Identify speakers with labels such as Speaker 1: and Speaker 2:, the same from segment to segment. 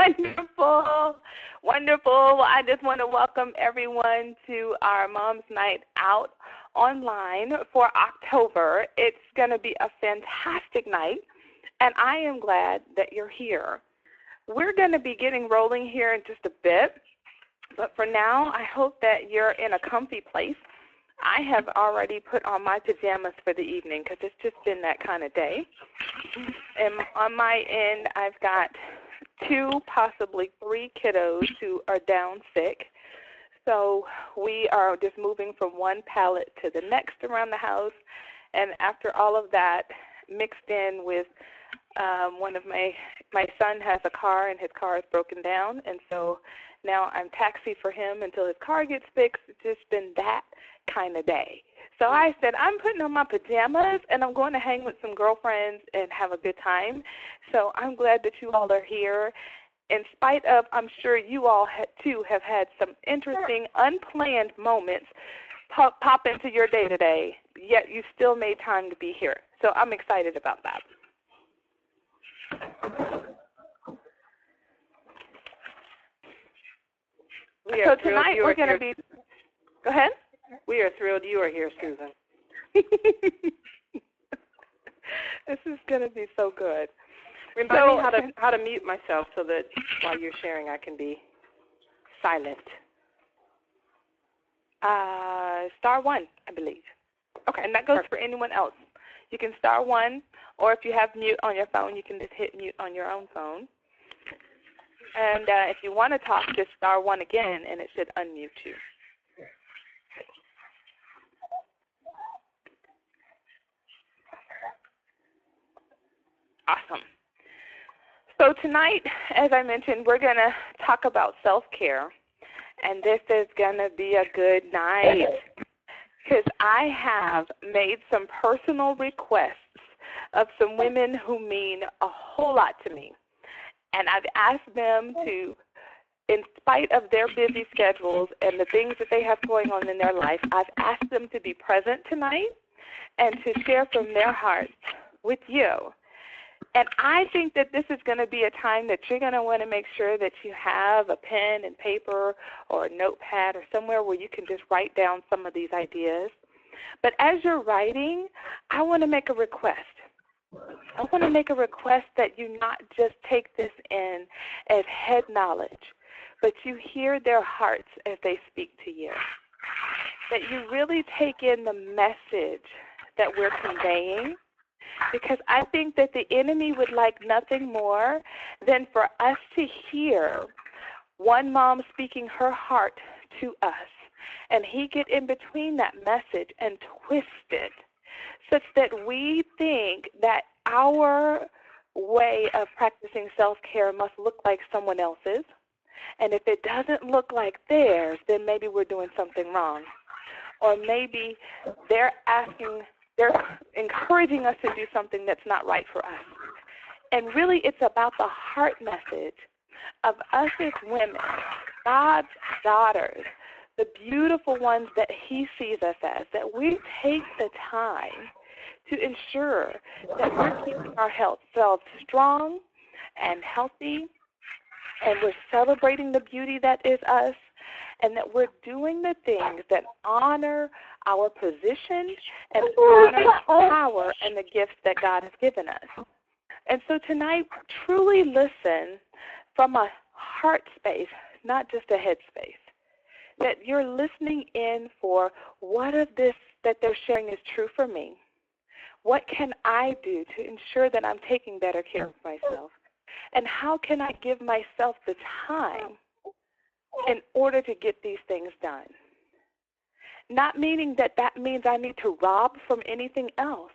Speaker 1: Wonderful. Wonderful. Well, I just want to welcome everyone to our Mom's Night Out online for October. It's going to be a fantastic night, and I am glad that you're here. We're going to be getting rolling here in just a bit, but for now, I hope that you're in a comfy place. I have already put on my pajamas for the evening because it's just been that kind of day. And on my end, I've got 2, possibly 3 kiddos who are down sick. So we are just moving from one pallet to the next around the house. And after all of that, mixed in with one of my son has a car and his car is broken down. And so now I'm taxi for him until his car gets fixed. It's just been that kind of day. So I said, I'm putting on my pajamas and I'm going to hang with some girlfriends and have a good time. So I'm glad that you all are here. In spite of, I'm sure you all too have had some interesting, unplanned moments pop into your day-to-day, yet you still made time to be here. So I'm excited about that. So tonight we're going to be, go ahead.
Speaker 2: We are thrilled you are here, Susan.
Speaker 1: This is going to be so good.
Speaker 2: Remind me how to mute myself so that while you're sharing I can be silent.
Speaker 1: Star 1, I believe. Okay, and that goes for anyone else. You can star 1, or if you have mute on your phone, you can just hit mute on your own phone. And if you want to talk, just star 1 again, and it should unmute you. Awesome. So tonight, as I mentioned, we're going to talk about self-care, and this is going to be a good night because I have made some personal requests of some women who mean a whole lot to me, and I've asked them to, in spite of their busy schedules and the things that they have going on in their life, I've asked them to be present tonight and to share from their hearts with you. And I think that this is going to be a time that you're going to want to make sure that you have a pen and paper or a notepad or somewhere where you can just write down some of these ideas. But as you're writing, I want to make a request. I want to make a request that you not just take this in as head knowledge, but you hear their hearts as they speak to you. That you really take in the message that we're conveying, because I think that the enemy would like nothing more than for us to hear one mom speaking her heart to us, and he get in between that message and twist it such that we think that our way of practicing self-care must look like someone else's, and if it doesn't look like theirs, then maybe we're doing something wrong, or maybe they're encouraging us to do something that's not right for us. And really, it's about the heart message of us as women, God's daughters, the beautiful ones that he sees us as, that we take the time to ensure that we're keeping ourselves strong and healthy, and we're celebrating the beauty that is us, and that we're doing the things that honor our position and honor the power and the gifts that God has given us. And so tonight, truly listen from a heart space, not just a head space, that you're listening in for what of this that they're sharing is true for me. What can I do to ensure that I'm taking better care of myself? And how can I give myself the time in order to get these things done? Not meaning that that means I need to rob from anything else,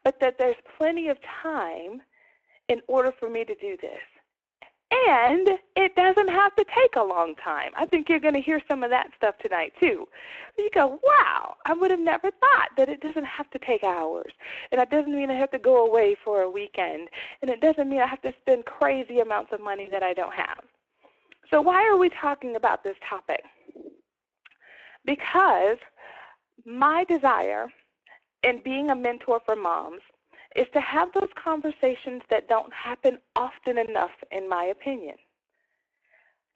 Speaker 1: but that there's plenty of time in order for me to do this. And it doesn't have to take a long time. I think you're going to hear some of that stuff tonight, too. You go, wow, I would have never thought that it doesn't have to take hours. And it doesn't mean I have to go away for a weekend. And it doesn't mean I have to spend crazy amounts of money that I don't have. So why are we talking about this topic? Because my desire in being a mentor for moms is to have those conversations that don't happen often enough, in my opinion.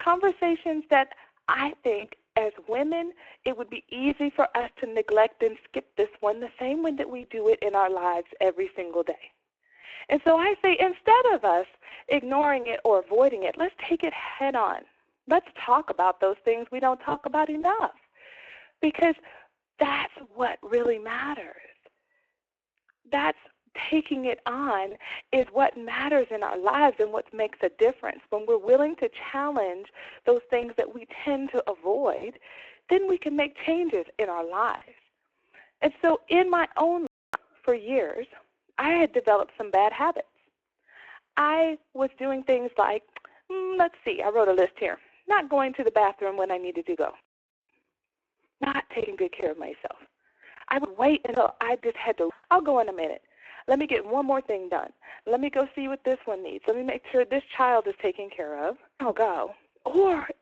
Speaker 1: conversations that I think as women, it would be easy for us to neglect and skip this one the same way that we do it in our lives every single day. And so I say, instead of us ignoring it or avoiding it, let's take it head on. Let's talk about those things we don't talk about enough, because that's what really matters. That's taking it on is what matters in our lives and what makes a difference. When we're willing to challenge those things that we tend to avoid, then we can make changes in our lives. And so in my own life for years, I had developed some bad habits. I was doing things like, let's see, I wrote a list here. Not going to the bathroom when I needed to go. Not taking good care of myself. I would wait until I just had to, I'll go in a minute. Let me get one more thing done. Let me go see what this one needs. Let me make sure this child is taken care of. I'll go.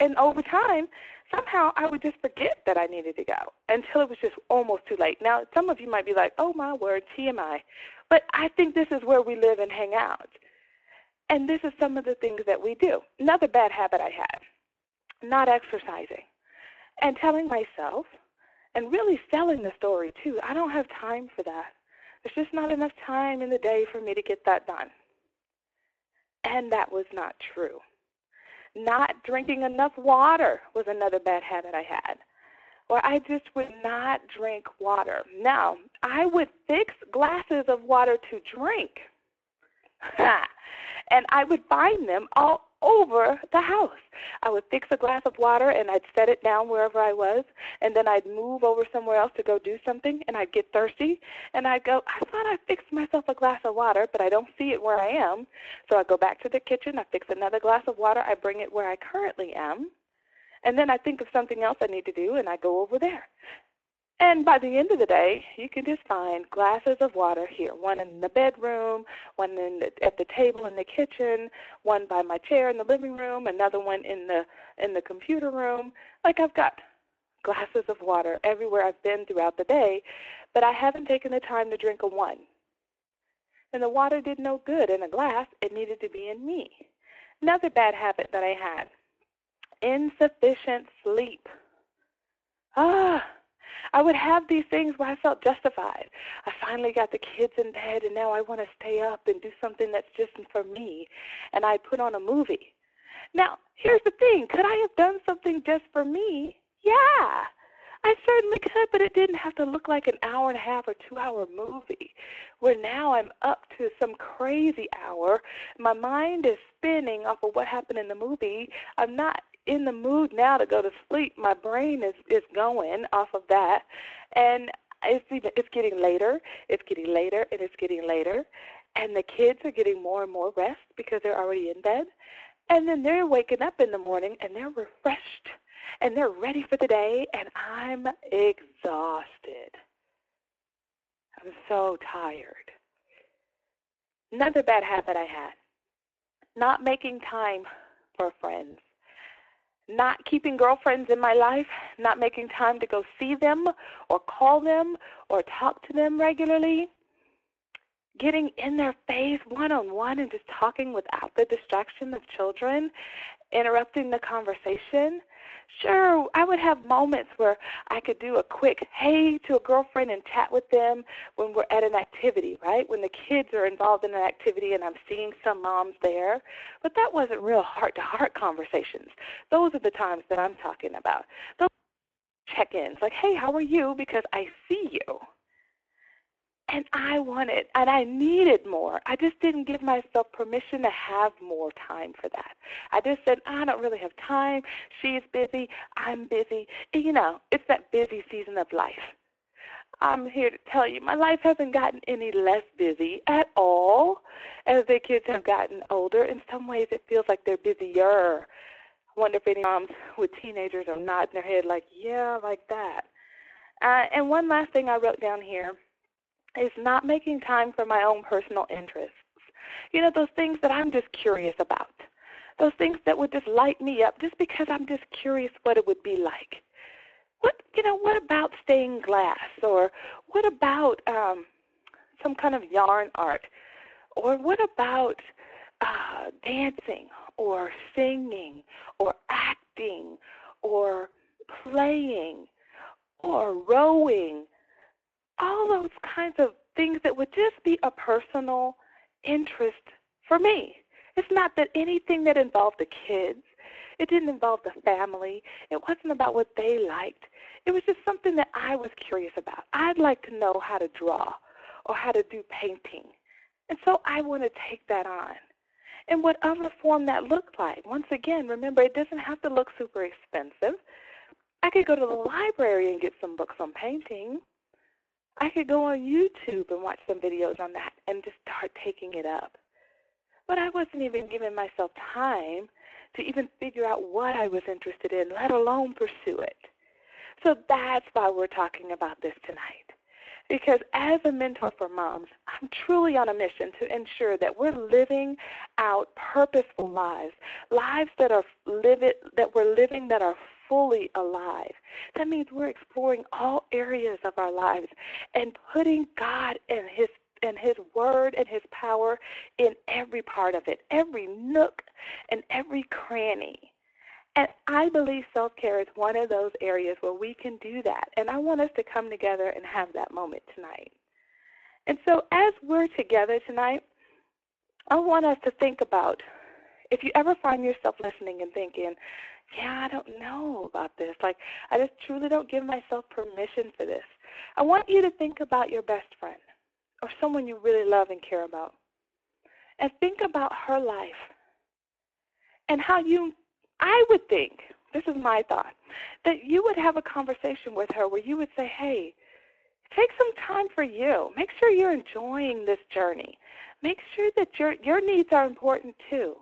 Speaker 1: And over time, somehow I would just forget that I needed to go until it was just almost too late. Now, some of you might be like, oh, my word, TMI. But I think this is where we live and hang out. And this is some of the things that we do. Another bad habit I had, not exercising and telling myself and really selling the story, too. I don't have time for that. There's just not enough time in the day for me to get that done. And that was not true. Not drinking enough water was another bad habit I had, where I just would not drink water. Now, I would fix glasses of water to drink, and I would find them all over the house. I would fix a glass of water, and I'd set it down wherever I was, and then I'd move over somewhere else to go do something, and I'd get thirsty, and I'd go, I thought I fixed myself a glass of water, but I don't see it where I am. So I go back to the kitchen, I fix another glass of water, I bring it where I currently am, and then I think of something else I need to do, and I go over there. And by the end of the day, you can just find glasses of water here, one in the bedroom, one at the table in the kitchen, one by my chair in the living room, another one in the computer room. Like, I've got glasses of water everywhere I've been throughout the day, but I haven't taken the time to drink a one. And the water did no good in a glass. It needed to be in me. Another bad habit that I had, insufficient sleep. I would have these things where I felt justified. I finally got the kids in bed, and now I want to stay up and do something that's just for me, and I put on a movie. Now, here's the thing. Could I have done something just for me? Yeah, I certainly could, but it didn't have to look like an hour and a half or 2 hour movie where now I'm up to some crazy hour. My mind is spinning off of what happened in the movie. I'm not in the mood now to go to sleep. My brain is going off of that, and it's getting later, and it's getting later, and the kids are getting more and more rest because they're already in bed, and then they're waking up in the morning, and they're refreshed, and they're ready for the day, and I'm exhausted. I'm so tired. Another bad habit I had, not making time for friends. Not keeping girlfriends in my life, not making time to go see them or call them or talk to them regularly, getting in their face one-on-one and just talking without the distraction of children, interrupting the conversation. Sure, I would have moments where I could do a quick hey to a girlfriend and chat with them when we're at an activity, right? When the kids are involved in an activity and I'm seeing some moms there. But that wasn't real heart-to-heart conversations. Those are the times that I'm talking about. Those check-ins, like, hey, how are you? Because I see you. And I wanted, and I needed more. I just didn't give myself permission to have more time for that. I just said, I don't really have time. She's busy. I'm busy. And, it's that busy season of life. I'm here to tell you, my life hasn't gotten any less busy at all as the kids have gotten older. In some ways, it feels like they're busier. I wonder if any moms with teenagers are nodding their head like, yeah, like that. And one last thing I wrote down here is not making time for my own personal interests. Those things that I'm just curious about. Those things that would just light me up just because I'm just curious what it would be like. What about stained glass? Or what about some kind of yarn art? Or what about dancing? or singing or acting or playing or rowing, all those kinds of things that would just be a personal interest for me. It's not that anything that involved the kids. It didn't involve the family. It wasn't about what they liked. It was just something that I was curious about. I'd like to know how to draw or how to do painting. And so I want to take that on. And whatever form that looked like. Once again, remember, it doesn't have to look super expensive. I could go to the library and get some books on painting. I could go on YouTube and watch some videos on that and just start taking it up. But I wasn't even giving myself time to even figure out what I was interested in, let alone pursue it. So that's why we're talking about this tonight. Because as a mentor for moms, I'm truly on a mission to ensure that we're living out purposeful lives, lives that we're living that are fully alive. That means we're exploring all areas of our lives and putting God and His Word and His power in every part of it, every nook and every cranny. And I believe self-care is one of those areas where we can do that. And I want us to come together and have that moment tonight. And so as we're together tonight, I want us to think about, if you ever find yourself listening and thinking, yeah, I don't know about this. Like, I just truly don't give myself permission for this. I want you to think about your best friend or someone you really love and care about. And think about her life and how I would think, this is my thought, that you would have a conversation with her where you would say, hey, take some time for you. Make sure you're enjoying this journey. Make sure that your needs are important too.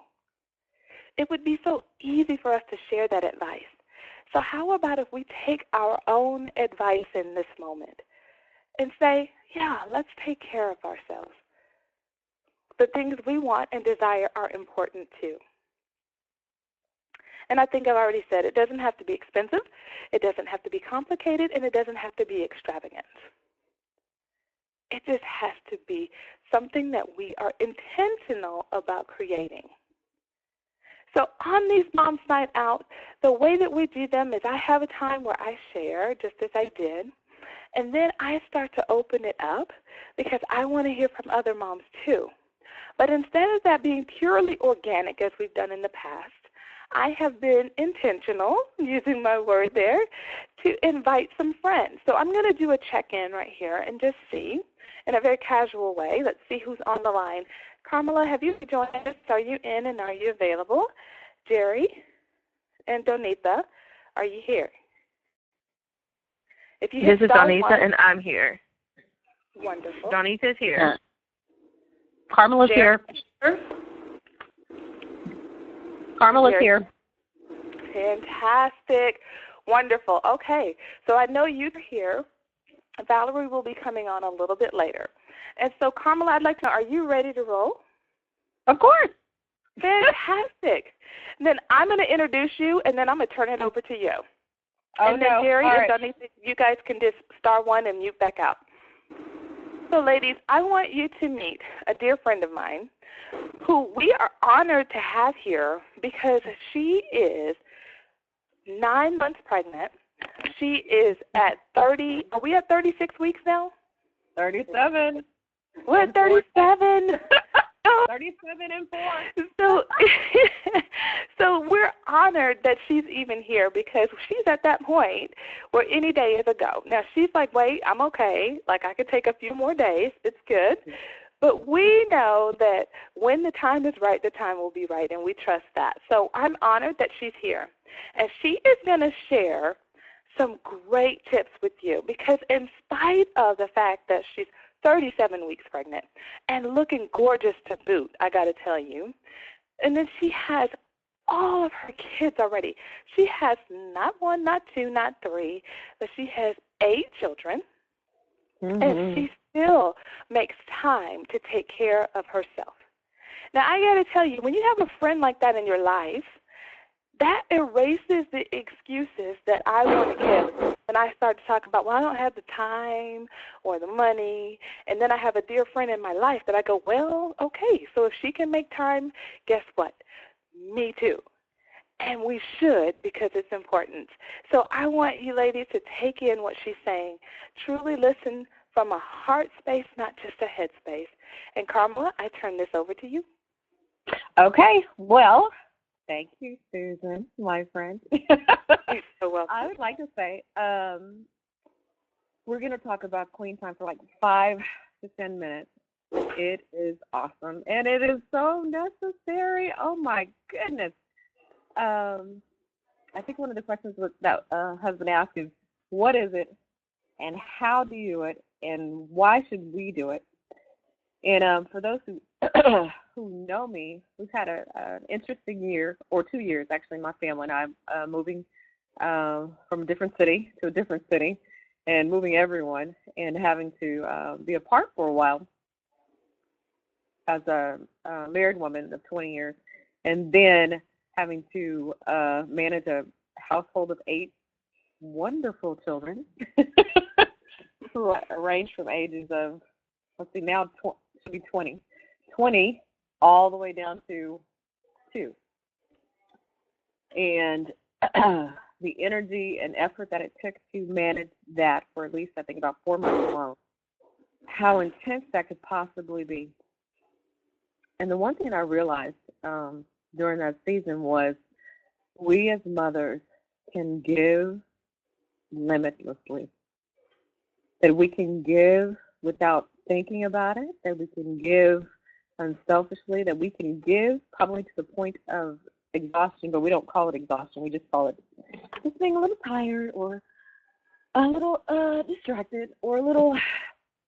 Speaker 1: It would be so easy for us to share that advice. So how about if we take our own advice in this moment and say, yeah, let's take care of ourselves. The things we want and desire are important too. And I think I've already said it doesn't have to be expensive, it doesn't have to be complicated, and it doesn't have to be extravagant. It just has to be something that we are intentional about creating. So on these Moms Night Out, the way that we do them is I have a time where I share, just as I did, and then I start to open it up because I want to hear from other moms too. But instead of that being purely organic, as we've done in the past, I have been intentional, using my word there, to invite some friends. So I'm going to do a check-in right here and just see, in a very casual way, let's see who's on the line. Carmela, have you joined us? Are you in and are you available? Jerry and Donita, are you here? If you
Speaker 3: This is Donita, and I'm here.
Speaker 1: Wonderful.
Speaker 3: Donita's here. Carmela's
Speaker 1: Jerry.
Speaker 3: here. Carmela's here.
Speaker 1: Fantastic. Wonderful. Okay, so I know you're here. Valerie will be coming on a little bit later. And so, Carmela, I'd like to know, are you ready to roll?
Speaker 3: Of course.
Speaker 1: Fantastic. Then I'm going to introduce you, and then I'm going to turn it over to you.
Speaker 3: Oh,
Speaker 1: and then
Speaker 3: no.
Speaker 1: Jerry
Speaker 3: All
Speaker 1: and
Speaker 3: right.
Speaker 1: Donita, you guys can just star one and mute back out. So, ladies, I want you to meet a dear friend of mine who we are honored to have here because she is 9 months pregnant. She is at 30. Are we at 36 weeks now?
Speaker 3: 37.
Speaker 1: We're at 37.
Speaker 3: 37 and 4.
Speaker 1: So we're honored that she's even here because she's at that point where any day is a go. Now, she's like, wait, I'm okay. Like, I could take a few more days. It's good. But we know that when the time is right, the time will be right, and we trust that. So I'm honored that she's here. And she is going to share some great tips with you because in spite of the fact that she's 37 weeks pregnant and looking gorgeous to boot, I got to tell you, and then she has all of her kids already. She has not 1, not 2, not 3, but she has 8 children, and she still makes time to take care of herself. Now, I got to tell you, when you have a friend like that in your life, that erases the excuses that I want to give when I start to talk about, well, I don't have the time or the money, and then I have a dear friend in my life that I go, well, okay, so if she can make time, guess what? Me too. And we should, because it's important. So I want you ladies to take in what she's saying. Truly listen from a heart space, not just a head space. And Carmela, I turn this over to you.
Speaker 3: Okay. Well, thank you, Susan, my friend.
Speaker 1: You're so welcome.
Speaker 3: I would like to say we're going to talk about Queen Time for like 5 to 10 minutes. It is awesome, and it is so necessary. Oh, my goodness. I think one of the questions that has been asked is, what is it, and how do you do it, and why should we do it? And for those who who know me, we've had an interesting year, or 2 years actually. My family and I moving from a different city to a different city, and moving everyone, and having to be apart for a while as a married woman of 20 years, and then having to manage a household of 8 wonderful children who range from ages of, let's see, now should be 20 all the way down to 2. And the energy and effort that it took to manage that for at least, I think, about 4 months alone, how intense that could possibly be. And the one thing I realized during that season was we as mothers can give limitlessly. That we can give without thinking about it, that we can give unselfishly, that we can give probably to the point of exhaustion, but we don't call it exhaustion. We just call it just being a little tired, or a little distracted, or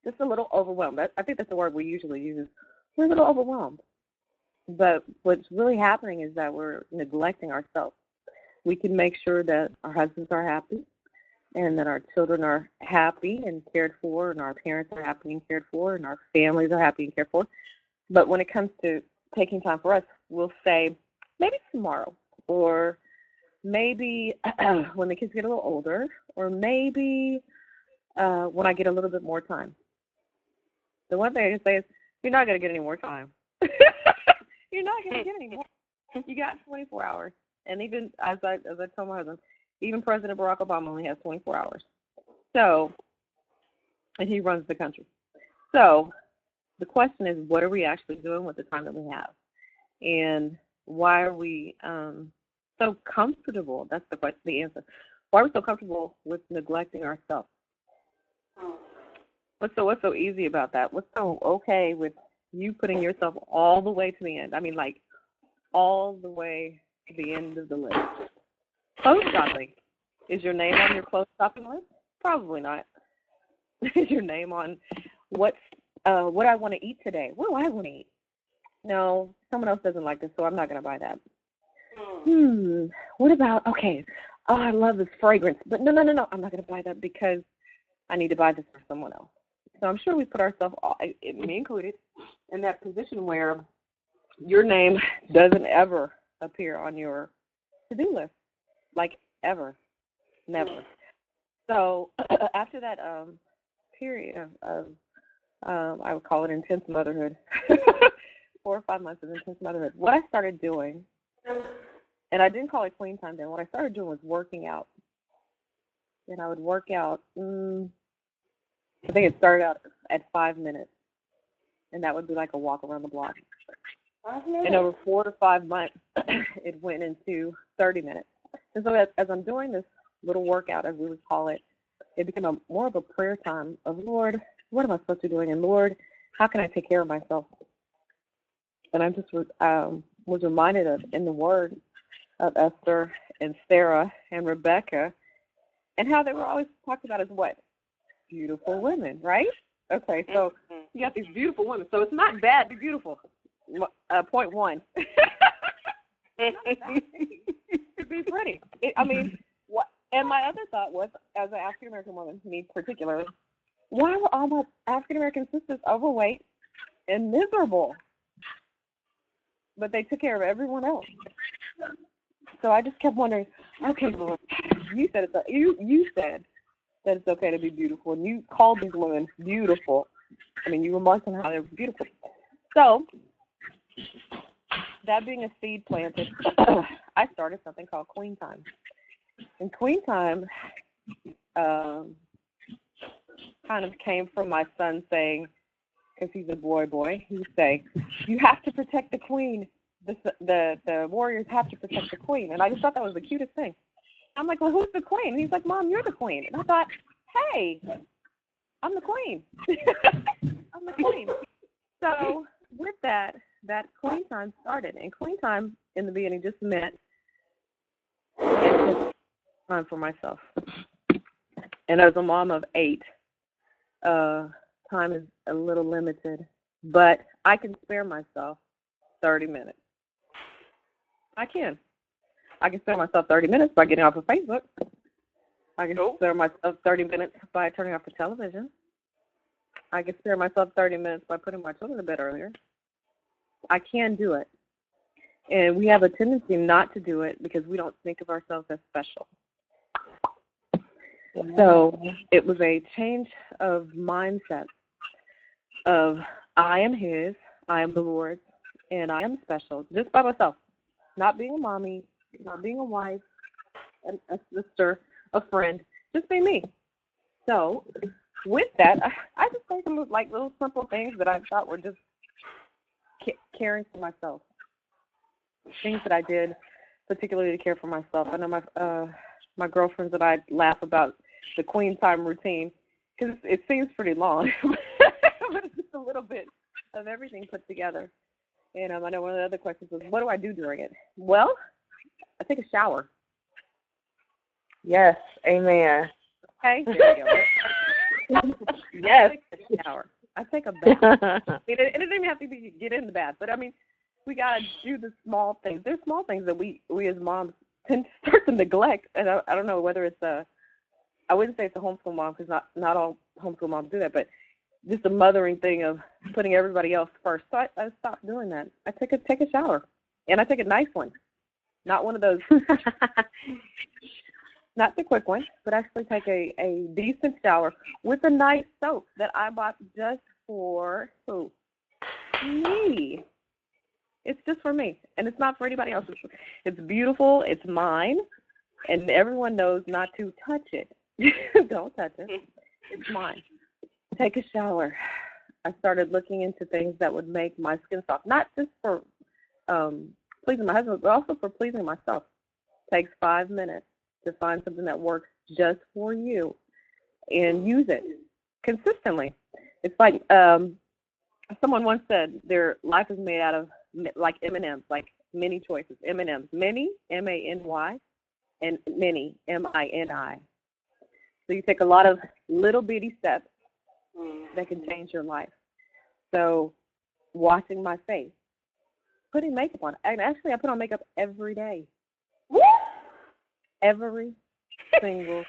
Speaker 3: just a little overwhelmed. I think that's the word we usually use. We're a little overwhelmed. But what's really happening is that we're neglecting ourselves. We can make sure that our husbands are happy, and that our children are happy and cared for, and our parents are happy and cared for, and our families are happy and cared for. But when it comes to taking time for us, we'll say, maybe tomorrow, or maybe when the kids get a little older, or maybe when I get a little bit more time. The one thing I can say is, you're not going to get any more time. You're not going to get any more. You got 24 hours. And even, as I told my husband, even President Barack Obama only has 24 hours. So, and he runs the country. So, the question is, what are we actually doing with the time that we have? And why are we so comfortable? That's the question, the answer. Why are we so comfortable with neglecting ourselves? What's so easy about that? What's so okay with you putting yourself all the way to the end? I mean, like, all the way to the end of the list. Clothes shopping. Is your name on your clothes shopping list? Probably not. Is your name on what I want to eat today? What do I want to eat? No, someone else doesn't like this, so I'm not going to buy that. What about, okay, oh, I love this fragrance, but no, I'm not going to buy that because I need to buy this for someone else. So I'm sure we put ourselves, me included, in that position where your name doesn't ever appear on your to-do list, like ever, never. So after that period of I would call it intense motherhood, 4 or 5 months of intense motherhood, what I started doing, and I didn't call it Queen Time then, what I started doing was working out. And I would work out, I think it started out at 5 minutes, and that would be like a walk around the block. And over 4 to 5 months, it went into 30 minutes. And so as I'm doing this little workout, as we would call it, it became more of a prayer time of, Lord, what am I supposed to be doing? And Lord, how can I take care of myself? And I just was reminded of, in the Word, of Esther and Sarah and Rebecca, and how they were always talked about as what? Beautiful women, right? Okay, so you got these beautiful women. So it's not bad to be beautiful. Point 1. To be pretty. What? And my other thought was, as an African American woman, me particularly, why were all my African American sisters overweight and miserable? But they took care of everyone else. So I just kept wondering, okay, Lord, you said you said that it's okay to be beautiful, and you called these women beautiful. I mean, you remarked on how they were beautiful. So that being a seed planted, I started something called Queen Time. And Queen Time kind of came from my son saying, because he's a boy, he would say, "You have to protect the queen. The warriors have to protect the queen." And I just thought that was the cutest thing. I'm like, "Well, who's the queen?" And he's like, "Mom, you're the queen." And I thought, "Hey, I'm the queen." I'm the queen. So with that Queen Time started. And Queen Time in the beginning just meant time for myself. And as a mom of 8, time is a little limited, but I can spare myself 30 minutes. I can spare myself 30 minutes by getting off of Facebook. I can spare myself 30 minutes by turning off the television. I can spare myself 30 minutes by putting my children to bed earlier. I can do it. And we have a tendency not to do it because we don't think of ourselves as special. So it was a change of mindset of I am his, I am the Lord's, and I am special just by myself. Not being a mommy, not being a wife, a sister, a friend, just being me. So with that, I just think of like little simple things that I thought were just caring for myself. Things that I did particularly to care for myself. I know my girlfriends and I laugh about the Queen Time routine because it seems pretty long, but it's just a little bit of everything put together. And I know one of the other questions was, what do I do during it? Well, I take a shower.
Speaker 4: Yes, amen.
Speaker 3: Okay, there you go. Yes, I take a shower. I take a bath. It doesn't even have to be get in the bath, but I mean, we gotta do the small things. There's small things that we as moms tend to start to neglect, and I don't know whether it's I wouldn't say it's a homeschool mom because not all homeschool moms do that, but just a mothering thing of putting everybody else first. So I stopped doing that. I take a shower, and I take a nice one, not one of those, not the quick one, but actually take a decent shower with a nice soap that I bought just for who? Me. It's just for me, and it's not for anybody else. It's beautiful. It's mine, and everyone knows not to touch it. Don't touch it. It's mine. Take a shower. I started looking into things that would make my skin soft, not just for pleasing my husband, but also for pleasing myself. Takes 5 minutes to find something that works just for you and use it consistently. It's like someone once said their life is made out of like M&Ms, like many choices. M&Ms, many, M-A-N-Y, and many, M-I-N-I. So you take a lot of little bitty steps that can change your life. So washing my face, putting makeup on. And actually, I put on makeup every day. Every single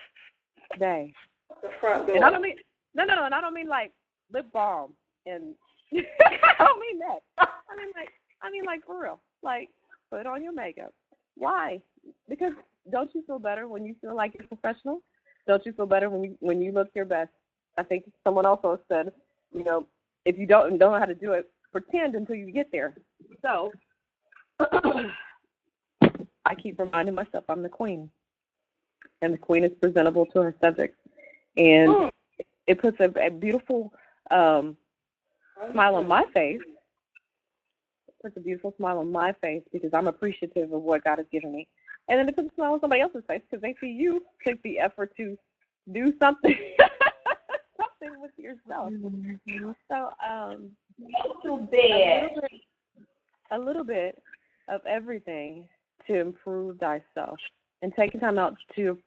Speaker 3: day.
Speaker 2: The front door.
Speaker 3: And I don't mean and I don't mean like lip balm and I don't mean that. I mean like for real. Like put on your makeup. Why? Because don't you feel better when you feel like you're professional? Don't you feel better when you look your best? I think someone also said, if you don't know how to do it, pretend until you get there. So I keep reminding myself I'm the queen. And the queen is presentable to her subjects. And it puts a beautiful smile on my face. It puts a beautiful smile on my face because I'm appreciative of what God has given me. And then it puts a smile on somebody else's face because they see you take the effort to do something, something with yourself. So a little bit of everything to improve thyself and taking time out to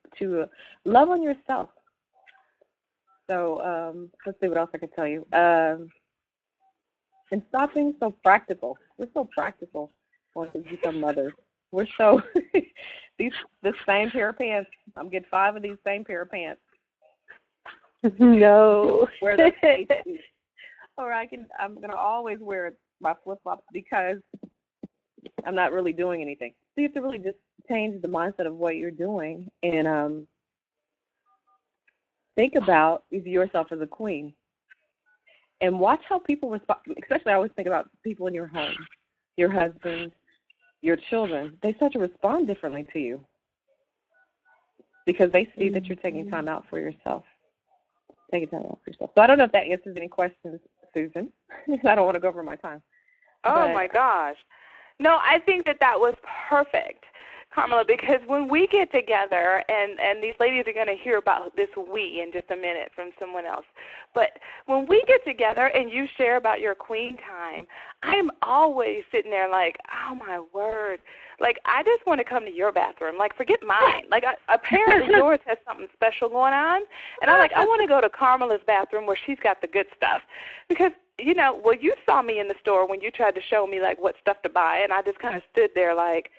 Speaker 3: love on yourself. So let's see what else I can tell you. And stop being so practical. We're so practical once we become mothers. We're so this same pair of pants. I'm getting 5 of these same pair of pants.
Speaker 4: No.
Speaker 3: Wear the or I'm gonna always wear my flip flops because I'm not really doing anything. So you have to really just change the mindset of what you're doing and think about yourself as a queen. And watch how people respond. Especially, I always think about people in your home. your husband, your children, they start to respond differently to you because they see that you're taking time out for yourself. Taking time out for yourself. So I don't know if that answers any questions, Susan. I don't want to go over my time.
Speaker 1: Oh, my gosh. No, I think that was perfect, Carmela, because when we get together, and these ladies are going to hear about this we in just a minute from someone else, but when we get together and you share about your queen time, I'm always sitting there like, oh, my word. Like, I just want to come to your bathroom. Like, forget mine. Like, apparently yours has something special going on. And I'm like, I want to go to Carmela's bathroom where she's got the good stuff. Because, you saw me in the store when you tried to show me, like, what stuff to buy. And I just kind of stood there like,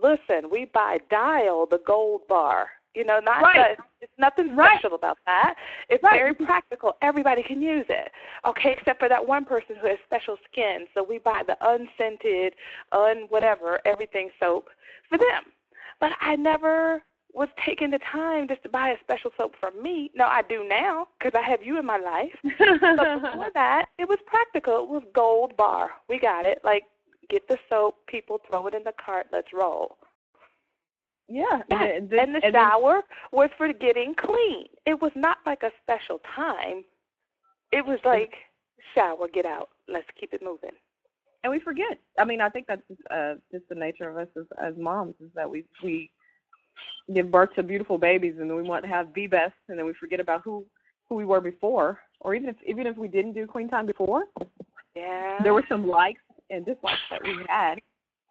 Speaker 1: listen, we buy Dial, the gold bar. Not it's nothing special about that. It's very practical. Everybody can use it. Okay, except for that one person who has special skin. So we buy the unscented, whatever, everything soap for them. But I never was taking the time just to buy a special soap for me. No, I do now because I have you in my life. But before that, it was practical. It was gold bar. We got it. Like, get the soap, people throw it in the cart, let's roll.
Speaker 3: Yeah.
Speaker 1: And the shower was for getting clean. It was not like a special time. It was like, shower, get out. Let's keep it moving.
Speaker 3: And we forget. I mean, I think that's just the nature of us as moms is that we give birth to beautiful babies and then we want to have the best and then we forget about who we were before. Or even if we didn't do queen time before, there were some likes and dislikes that we had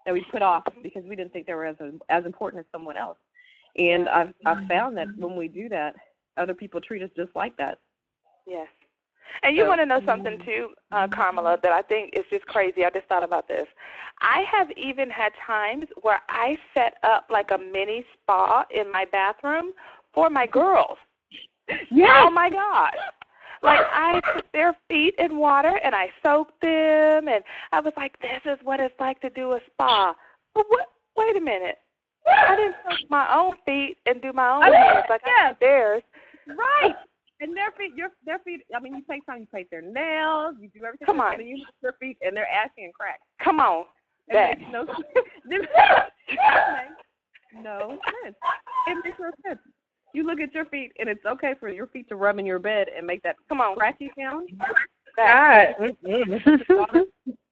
Speaker 3: that we put off because we didn't think they were as important as someone else. And I've found that when we do that, other people treat us just like that.
Speaker 1: Yes. And you want to know something, too, Carmela, that I think is just crazy. I just thought about this. I have even had times where I set up like a mini spa in my bathroom for my girls.
Speaker 3: Yes.
Speaker 1: Oh, my gosh. Like, I put their feet in water, and I soaked them, and I was like, this is what it's like to do a spa. But wait a minute. I didn't soak my own feet and do my own hands like I did theirs.
Speaker 3: Right. And their feet, I mean, you take time, you paint their nails, you do everything.
Speaker 1: Come on.
Speaker 3: And you look at their feet, and they're ashy and cracked.
Speaker 1: Come on.
Speaker 3: It makes no sense. No sense. It makes no sense. You look at your feet, and it's okay for your feet to rub in your bed and make that scratchy sound.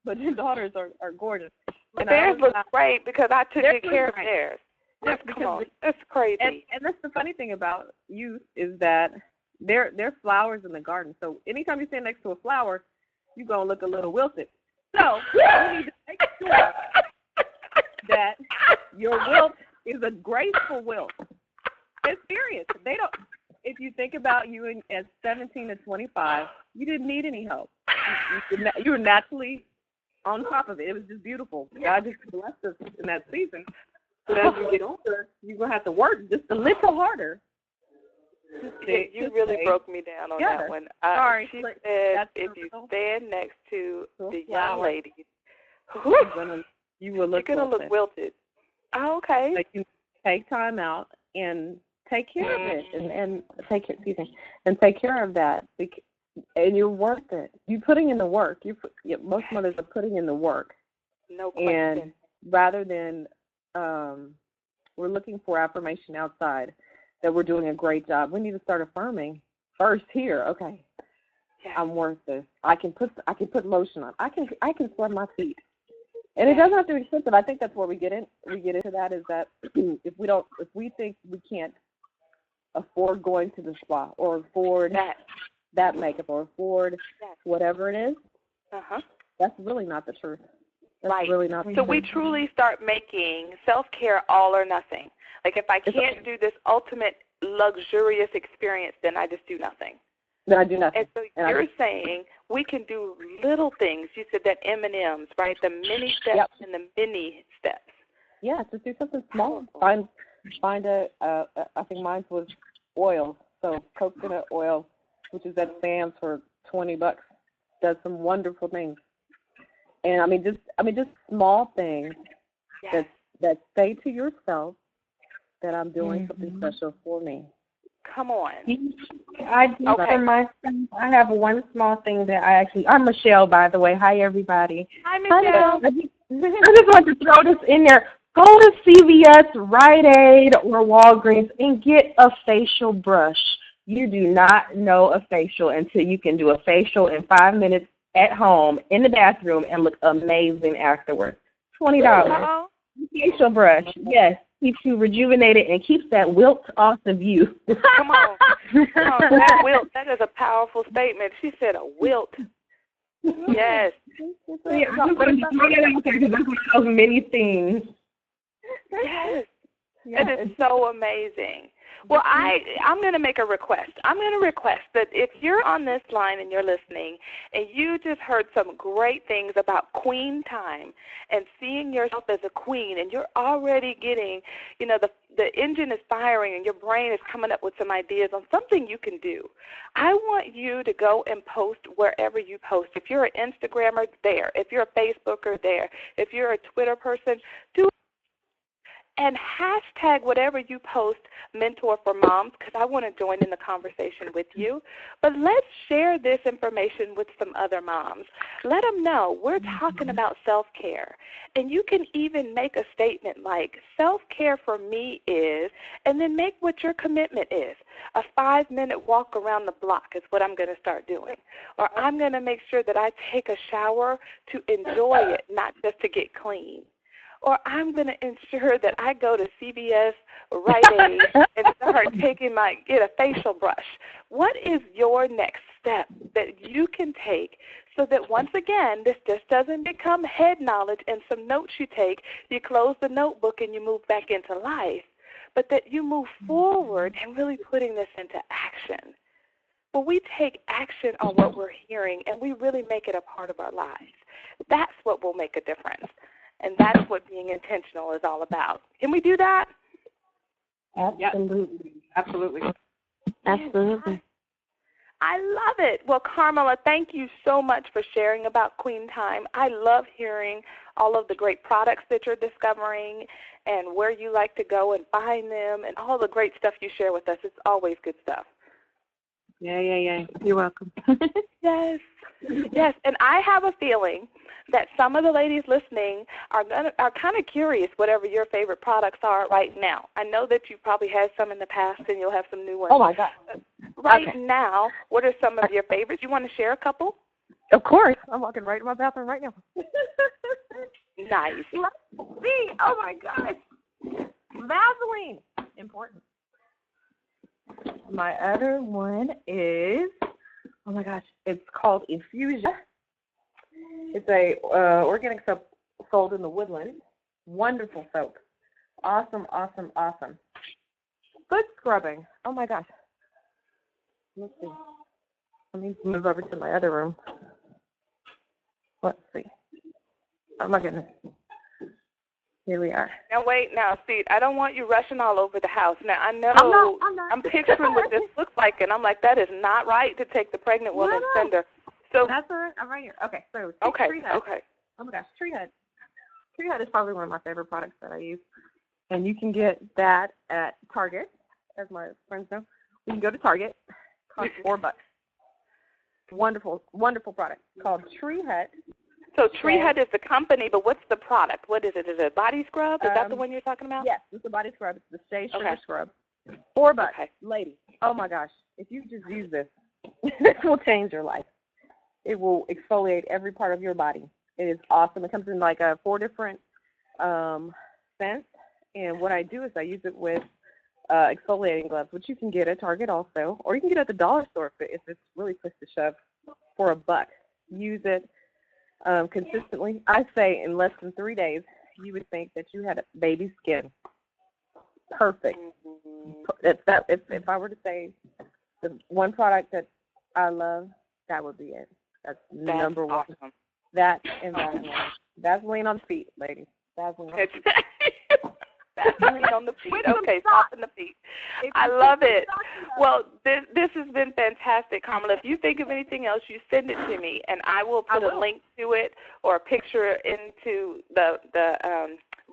Speaker 3: But your daughters are gorgeous.
Speaker 1: And theirs look great because I took good care of theirs. Come on. That's crazy.
Speaker 3: And that's the funny thing about youth is that they're flowers in the garden. So anytime you stand next to a flower, you're going to look a little wilted. So you need to make sure that your wilt is a graceful wilt. It's serious. They don't. If you think about you at 17 to 25, you didn't need any help. You were naturally on top of it. It was just beautiful. God just blessed us in that season. But as you get older, you're gonna have to work just a little harder.
Speaker 1: You really broke me down on that one.
Speaker 3: Sorry.
Speaker 1: She said if you stand next to the young ladies,
Speaker 3: you will look.
Speaker 1: You're gonna look wilted. Oh, okay.
Speaker 3: Like you take time out and take care of it, and take care of that, and you're worth it. You're putting in the work. Most mothers are putting in the work.
Speaker 1: No question.
Speaker 3: And rather than we're looking for affirmation outside that we're doing a great job, we need to start affirming first here. Okay, I'm worth this. I can put lotion on. I can scrub my feet. And it doesn't have to be expensive. I think that's where we get into that is that if we think we can't afford going to the spa or afford that makeup or afford whatever it is, that's really not the truth. That's really not the truth.
Speaker 1: So we truly start making self-care all or nothing. Like if I can't do this ultimate luxurious experience, then I just do nothing.
Speaker 3: Then I do nothing.
Speaker 1: And so you're saying we can do little things. You said that M&Ms, right? The mini steps and the mini steps.
Speaker 3: Yeah, just do something small. Find a I think mine was oil. So coconut oil, which is at Sam's for $20, does some wonderful things. And I mean just small things that say to yourself that I'm doing something special for me.
Speaker 1: Come on.
Speaker 4: I do for myself. I have one small thing that I'm Michelle, by the way. Hi, everybody.
Speaker 1: Hi, Michelle.
Speaker 4: I just want to throw this in there. Go to CVS, Rite Aid, or Walgreens and get a facial brush. You do not know a facial until you can do a facial in 5 minutes at home in the bathroom and look amazing afterwards. $20.
Speaker 1: Uh-oh.
Speaker 4: Facial brush, yes, keeps you rejuvenated and keeps that wilt off of you.
Speaker 1: Come on. That wilt, that is a powerful statement. She said a wilt. Yes.
Speaker 4: Yeah, I'm going to throw that out there because that's one of those many things.
Speaker 1: Yes. It is so amazing. Well, I'm going to make a request. I'm going to request that if you're on this line and you're listening and you just heard some great things about queen time and seeing yourself as a queen, and you're already getting, the engine is firing and your brain is coming up with some ideas on something you can do, I want you to go and post wherever you post. If you're an Instagrammer, there. If you're a Facebooker, there. If you're a Twitter person, do it. And hashtag whatever you post, Mentor for Moms, because I want to join in the conversation with you. But let's share this information with some other moms. Let them know we're talking about self-care. And you can even make a statement like, self-care for me is, and then make what your commitment is. A 5-minute walk around the block is what I'm going to start doing. Or I'm going to make sure that I take a shower to enjoy it, not just to get clean. Or I'm going to ensure that I go to CVS, Rite Aid, and start get a facial brush. What is your next step that you can take so that once again, this just doesn't become head knowledge and some notes you take, you close the notebook and you move back into life, but that you move forward and really putting this into action. Well, we take action on what we're hearing and we really make it a part of our lives. That's what will make a difference. And that's what being intentional is all about. Can we do that?
Speaker 4: Absolutely.
Speaker 2: Absolutely.
Speaker 4: Absolutely.
Speaker 1: I love it. Well, Carmela, thank you so much for sharing about Queen Time. I love hearing all of the great products that you're discovering and where you like to go and find them and all the great stuff you share with us. It's always good stuff.
Speaker 3: Yeah. You're welcome.
Speaker 1: Yes. And I have a feeling that some of the ladies listening are kind of curious whatever your favorite products are right now. I know that you probably had some in the past and you'll have some new ones.
Speaker 4: Oh, my God.
Speaker 1: Now, what are some of your favorites? You want to share a couple?
Speaker 4: Of course. I'm walking right in my bathroom right now.
Speaker 1: Nice.
Speaker 4: See, oh, my gosh. Vaseline. Important. My other one is, oh, my gosh, it's called Infusion. It's a organic soap sold in the Woodland. Wonderful soap. Awesome. Foot scrubbing. Oh, my gosh. Let's see. Let me move over to my other room. Let's see. Oh, my goodness. Here we are.
Speaker 1: Now, wait. Now, see, I don't want you rushing all over the house. Now, I know
Speaker 4: I'm not.
Speaker 1: I'm picturing what this looks like, and I'm like, that is not right to take the pregnant woman and send her. So
Speaker 4: that's all right. I'm right here. Okay, so
Speaker 1: Tree Hut.
Speaker 4: Oh my gosh, Tree Hut. Tree Hut is probably one of my favorite products that I use, and you can get that at Target, as my friends know. You can go to Target. It costs $4. Wonderful product called Tree Hut.
Speaker 1: So Tree Hut is the company, but what's the product? What is it? Is it a body scrub? Is that the one you're talking about?
Speaker 4: Yes, it's a body scrub. It's the Shea Sugar Scrub. $4, lady. Oh my gosh, if you just use this, this will change your life. It will exfoliate every part of your body. It is awesome. It comes in like 4 different scents. And what I do is I use it with exfoliating gloves, which you can get at Target also, or you can get at the dollar store if it's really push to shove for $1. Use it consistently. I say in less than 3 days, you would think that you had baby skin. Perfect. If I were to say the one product that I love, that would be it. That's number one.
Speaker 1: Awesome.
Speaker 4: That and Vaseline. Vaseline on the feet, ladies. Vaseline on the feet.
Speaker 1: Vaseline on the feet. Okay, soften the feet. I love it. Well, this has been fantastic, Carmela. If you think of anything else, you send it to me, and I will put a link to it or a picture into the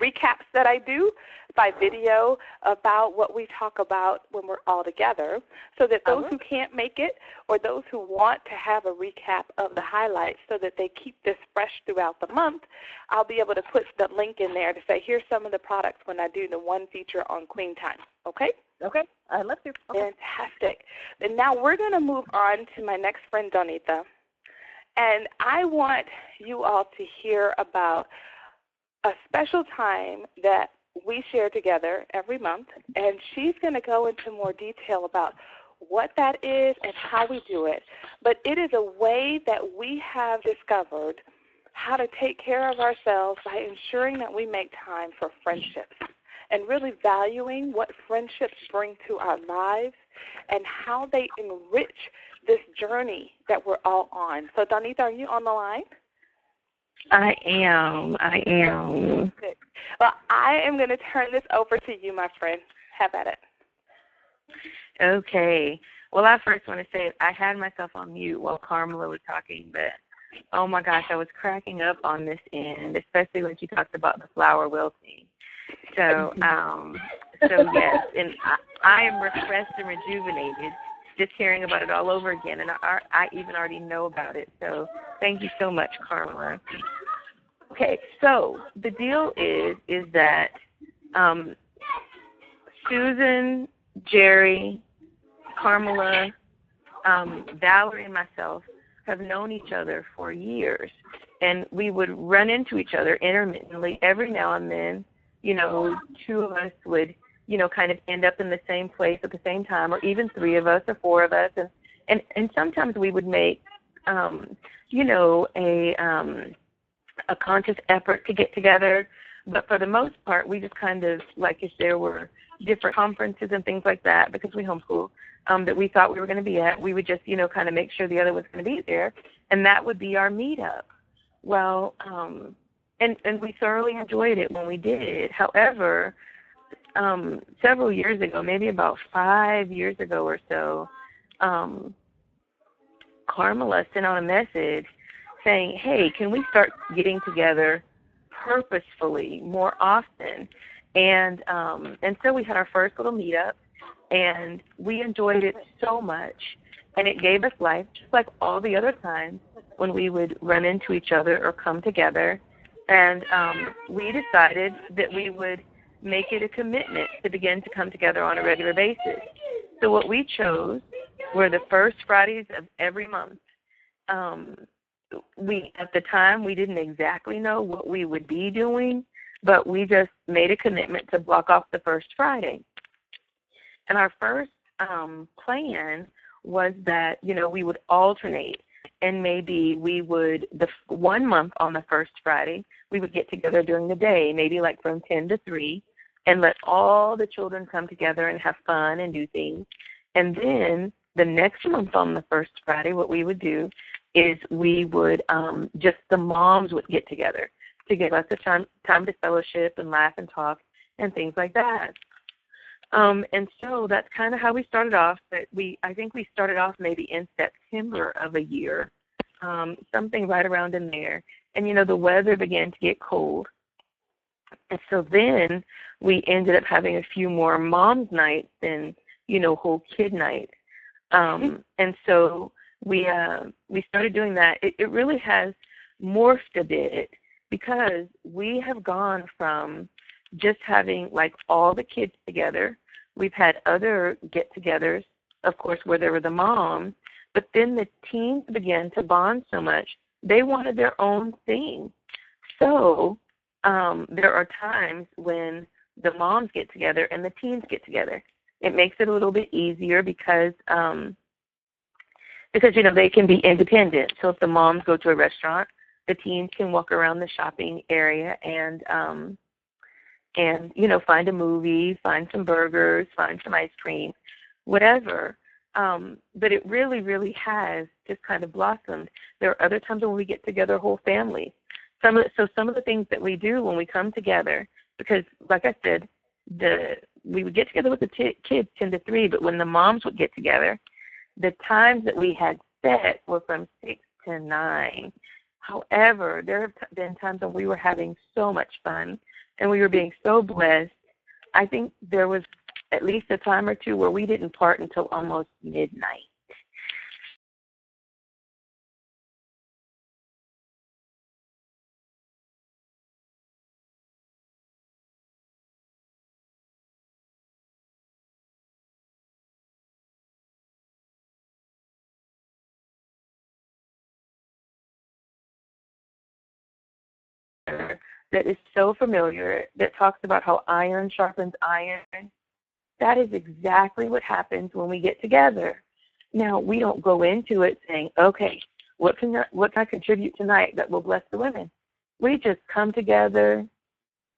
Speaker 1: recaps that I do by video about what we talk about when we're all together, so that those who can't make it or those who want to have a recap of the highlights so that they keep this fresh throughout the month, I'll be able to put the link in there to say, here's some of the products when I do the one feature on Queen Time. Okay?
Speaker 4: Okay. I'd love to. Okay.
Speaker 1: Fantastic. And now we're going to move on to my next friend, Donita. And I want you all to hear about a special time that we share together every month, and she's going to go into more detail about what that is and how we do it. But it is a way that we have discovered how to take care of ourselves by ensuring that we make time for friendships and really valuing what friendships bring to our lives and how they enrich this journey that we're all on. So, Donita, are you on the line?
Speaker 5: I am.
Speaker 1: Good. Well, I am going to turn this over to you, my friend. Have at it.
Speaker 5: Okay. Well, I first want to say I had myself on mute while Carmela was talking, but oh my gosh, I was cracking up on this end, especially when she talked about the flower wilting. So yes, and I am refreshed and rejuvenated just hearing about it all over again, and I even already know about it. So thank you so much, Carmela. Okay, so the deal is that Susan, Jerry, Carmela, Valerie, and myself have known each other for years, and we would run into each other intermittently every now and then. You know, two of us would, you know, kind of end up in the same place at the same time, or even three of us or four of us, and sometimes we would make, you know, a conscious effort to get together, but for the most part, we just kind of, like if there were different conferences and things like that, because we homeschool, that we thought we were going to be at, we would just, you know, kind of make sure the other was going to be there, and that would be our meetup. Well, and we thoroughly enjoyed it when we did. However, several years ago, maybe about 5 years ago or so, Carmela sent out a message saying, hey, can we start getting together purposefully more often? And so we had our first little meetup, and we enjoyed it so much, and it gave us life, just like all the other times when we would run into each other or come together. And we decided that we would make it a commitment to begin to come together on a regular basis. So what we chose were the first Fridays of every month. At the time, we didn't exactly know what we would be doing, but we just made a commitment to block off the first Friday. And our first plan was that, you know, we would alternate, and maybe we would, the 1 month on the first Friday, we would get together during the day, maybe like from 10 to 3, and let all the children come together and have fun and do things. And then the next month on the first Friday, what we would do is we would, just the moms would get together to get lots of time to fellowship and laugh and talk and things like that. And so that's kind of how we started off. But I think we started off maybe in September of a year, something right around in there. And, you know, the weather began to get cold. And so then we ended up having a few more mom's nights than, you know, whole kid nights. And so we started doing that. It really has morphed a bit because we have gone from just having like all the kids together. We've had other get-togethers, of course, where there were the moms, but then the teens began to bond so much, they wanted their own thing. So there are times when the moms get together and the teens get together. It makes it a little bit easier because you know, they can be independent. So if the moms go to a restaurant, the teens can walk around the shopping area and you know, find a movie, find some burgers, find some ice cream, whatever. But it really, really has just kind of blossomed. There are other times when we get together whole families. Some of the things that we do when we come together, because like I said, we would get together with the kids 10 to 3, but when the moms would get together, the times that we had set were from 6 to 9. However, there have been times when we were having so much fun and we were being so blessed. I think there was at least a time or two where we didn't part until almost midnight. That is so familiar, that talks about how iron sharpens iron. That is exactly what happens when we get together. Now, we don't go into it saying, okay, what can I contribute tonight that will bless the women? We just come together,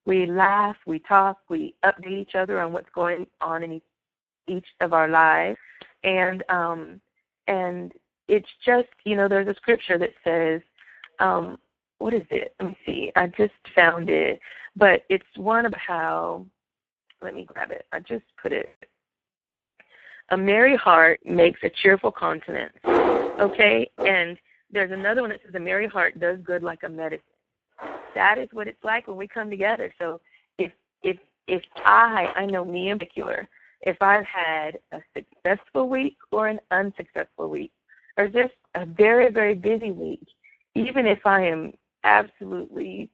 Speaker 5: we laugh, we talk, we update each other on what's going on in each of our lives. And it's just, there's a scripture that says, what is it? Let me see. I just found it. But it's one about how, let me grab it. I just put it. A merry heart makes a cheerful countenance. Okay? And there's another one that says a merry heart does good like a medicine. That is what it's like when we come together. So if I know me in particular, if I've had a successful week or an unsuccessful week, or just a very, very busy week, even if I am absolutely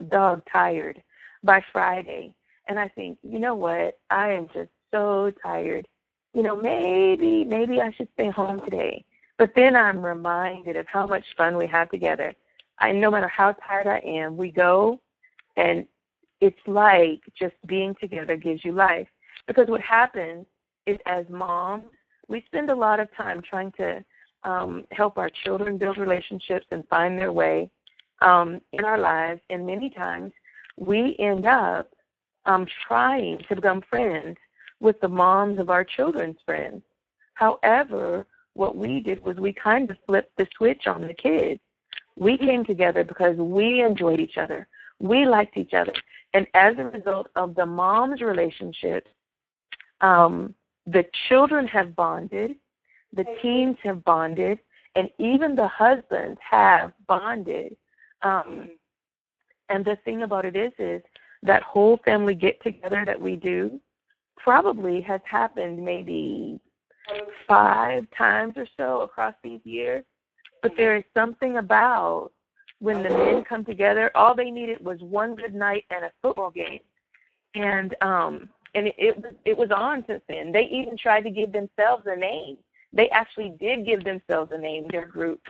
Speaker 5: dog tired by Friday, and I think, you know what, I am just so tired. Maybe I should stay home today. But then I'm reminded of how much fun we have together. No matter how tired I am, we go, and it's like just being together gives you life. Because what happens is, as moms, we spend a lot of time trying to help our children build relationships and find their way in our lives. And many times we end up trying to become friends with the moms of our children's friends. However, what we did was we kind of flipped the switch on the kids. We came together because we enjoyed each other. We liked each other. And as a result of the mom's relationships, the children have bonded, the teens have bonded, and even the husbands have bonded. And the thing about it is that whole family get-together that we do probably has happened maybe 5 times or so across these years. But there is something about when the men come together, all they needed was one good night and a football game. And it was on since then. They even tried to give themselves a name. They actually did give themselves a name, their group,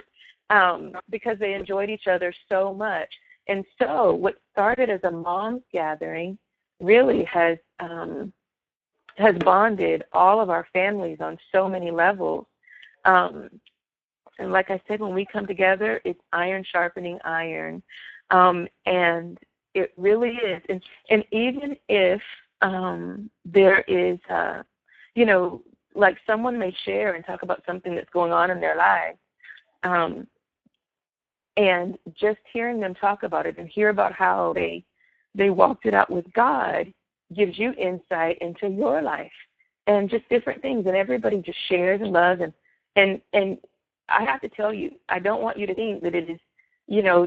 Speaker 5: because they enjoyed each other so much. And so what started as a mom's gathering really has bonded all of our families on so many levels. And like I said, when we come together, it's iron sharpening iron. And it really is. And even if there is, like someone may share and talk about something that's going on in their lives, and just hearing them talk about it and hear about how they walked it out with God gives you insight into your life and just different things. And everybody just shares and loves. And I have to tell you, I don't want you to think that it is,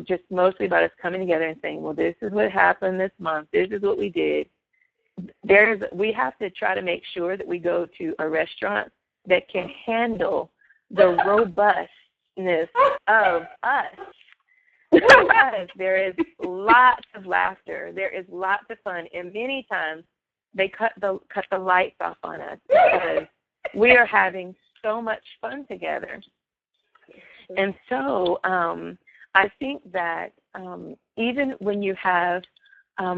Speaker 5: just mostly about us coming together and saying, well, this is what happened this month. This is what we did. We have to try to make sure that we go to a restaurant that can handle the robustness of us. Because there is lots of laughter, there is lots of fun, and many times they cut the lights off on us because we are having so much fun together. And so I think that even when you have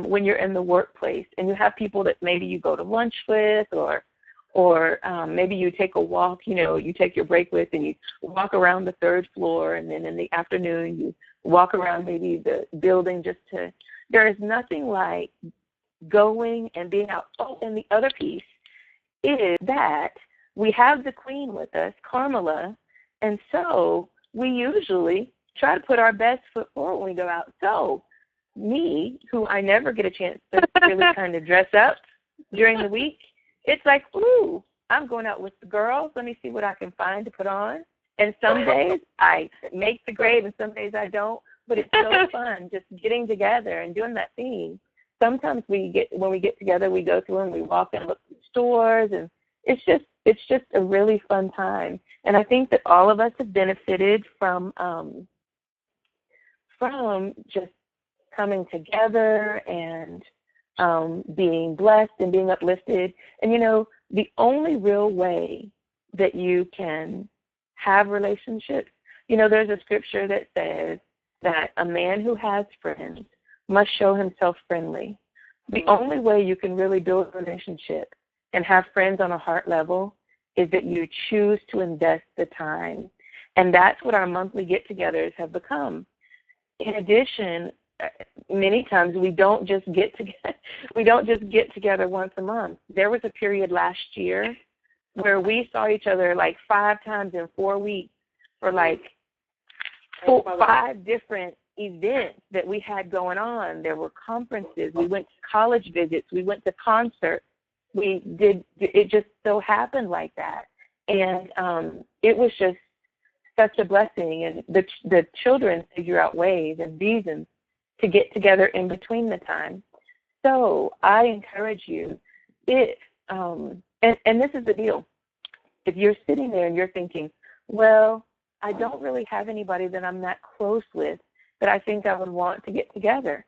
Speaker 5: when you're in the workplace and you have people that maybe you go to lunch with, or maybe you take a walk, you take your break with, and you walk around the 3rd floor, and then in the afternoon you walk around maybe the building there is nothing like going and being out. Oh, and the other piece is that we have the queen with us, Carmela, and so we usually try to put our best foot forward when we go out. So me, who I never get a chance to really kind of dress up during the week, it's like, ooh, I'm going out with the girls. Let me see what I can find to put on. And some days I make the grade and some days I don't. But it's so fun just getting together and doing that thing sometimes when we get together, we go through and we walk and look through stores, and it's just a really fun time. And I think that all of us have benefited from just coming together and being blessed and being uplifted. And, the only real way that you can have relationships, there's a scripture that says that a man who has friends must show himself friendly. The only way you can really build a relationship and have friends on a heart level is that you choose to invest the time. And that's what our monthly get-togethers have become. In addition, many times we don't just get together once a month. There was a period last year where we saw each other like 5 times in 4 weeks for like 5 different events that we had going on. There were conferences. We went to college visits. We went to concerts. It just so happened like that. And it was just such a blessing. And the children figure out ways and reasons to get together in between the time. So I encourage you, and this is the deal. If you're sitting there and you're thinking, well, I don't really have anybody that I'm that close with that I think I would want to get together.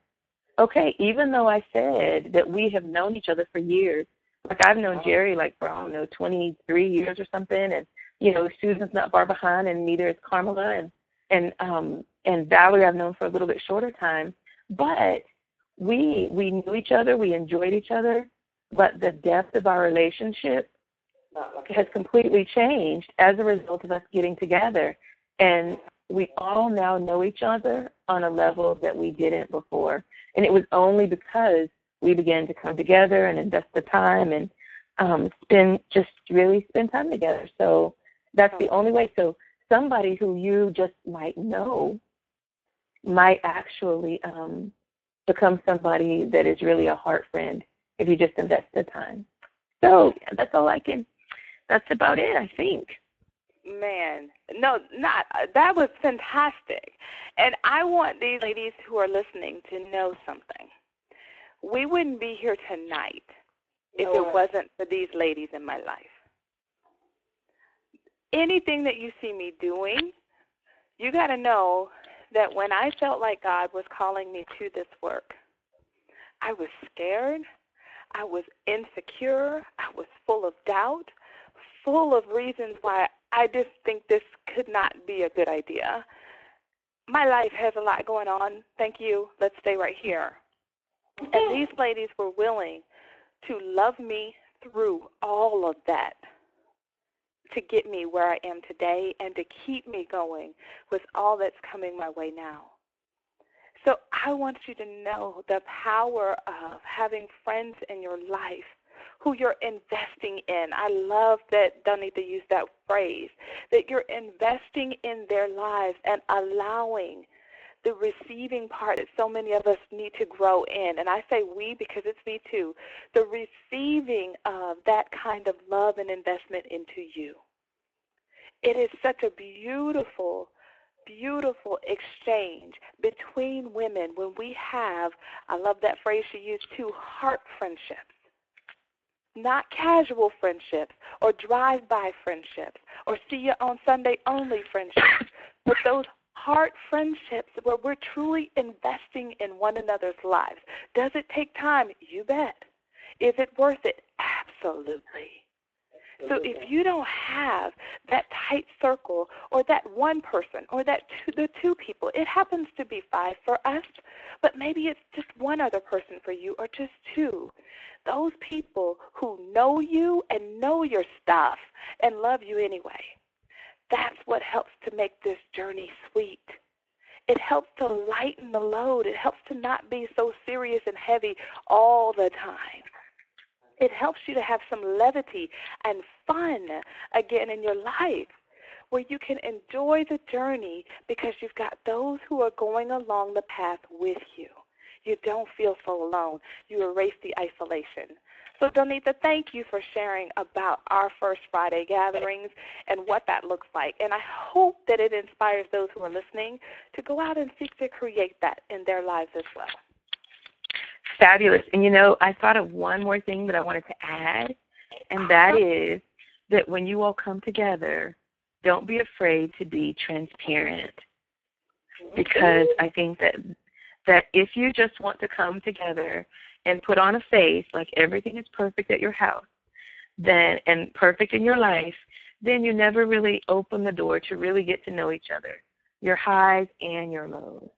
Speaker 5: Okay, even though I said that we have known each other for years, like I've known Jerry like for, 23 years or something, and, Susan's not far behind, and neither is Carmela, and Valerie I've known for a little bit shorter time. But we knew each other, we enjoyed each other, but the depth of our relationship has completely changed as a result of us getting together. And we all now know each other on a level that we didn't before. And it was only because we began to come together and invest the time and spend time together. So that's the only way. So somebody who you just might know might actually become somebody that is really a heart friend if you just invest the time. So that's about it, I think.
Speaker 1: Man, no, that was fantastic. And I want these ladies who are listening to know something. We wouldn't be here tonight if it wasn't for these ladies in my life. Anything that you see me doing, you got to know that when I felt like God was calling me to this work, I was scared, I was insecure, I was full of doubt, full of reasons why I just think this could not be a good idea. My life has a lot going on. Thank you. Let's stay right here. And these ladies were willing to love me through all of that to get me where I am today and to keep me going with all that's coming my way now. So I want you to know the power of having friends in your life who you're investing in. I love that Donita used that phrase, that you're investing in their lives and allowing the receiving part that so many of us need to grow in. And I say we because it's me too. The receiving of that kind of love and investment into you. It is such a beautiful, beautiful exchange between women when we have, I love that phrase she used too, heart friendships. Not casual friendships or drive-by friendships or see you on Sunday only friendships, but those heart friendships where we're truly investing in one another's lives. Does it take time? You bet. Is it worth it? Absolutely. So if you don't have that tight circle or that one person or the 2 people, it happens to be 5 for us, but maybe it's just one other person for you or just 2. Those people who know you and know your stuff and love you anyway. That's what helps to make this journey sweet. It helps to lighten the load. It helps to not be so serious and heavy all the time. It helps you to have some levity and fun again in your life where you can enjoy the journey because you've got those who are going along the path with you. You don't feel so alone. You erase the isolation. So, Donita, thank you for sharing about our First Friday gatherings and what that looks like. And I hope that it inspires those who are listening to go out and seek to create that in their lives as well.
Speaker 5: Fabulous. And, I thought of one more thing that I wanted to add, and that is that when you all come together, don't be afraid to be transparent, because I think that if you just want to come together and put on a face like everything is perfect at your house, and perfect in your life, then you never really open the door to really get to know each other, your highs and your lows.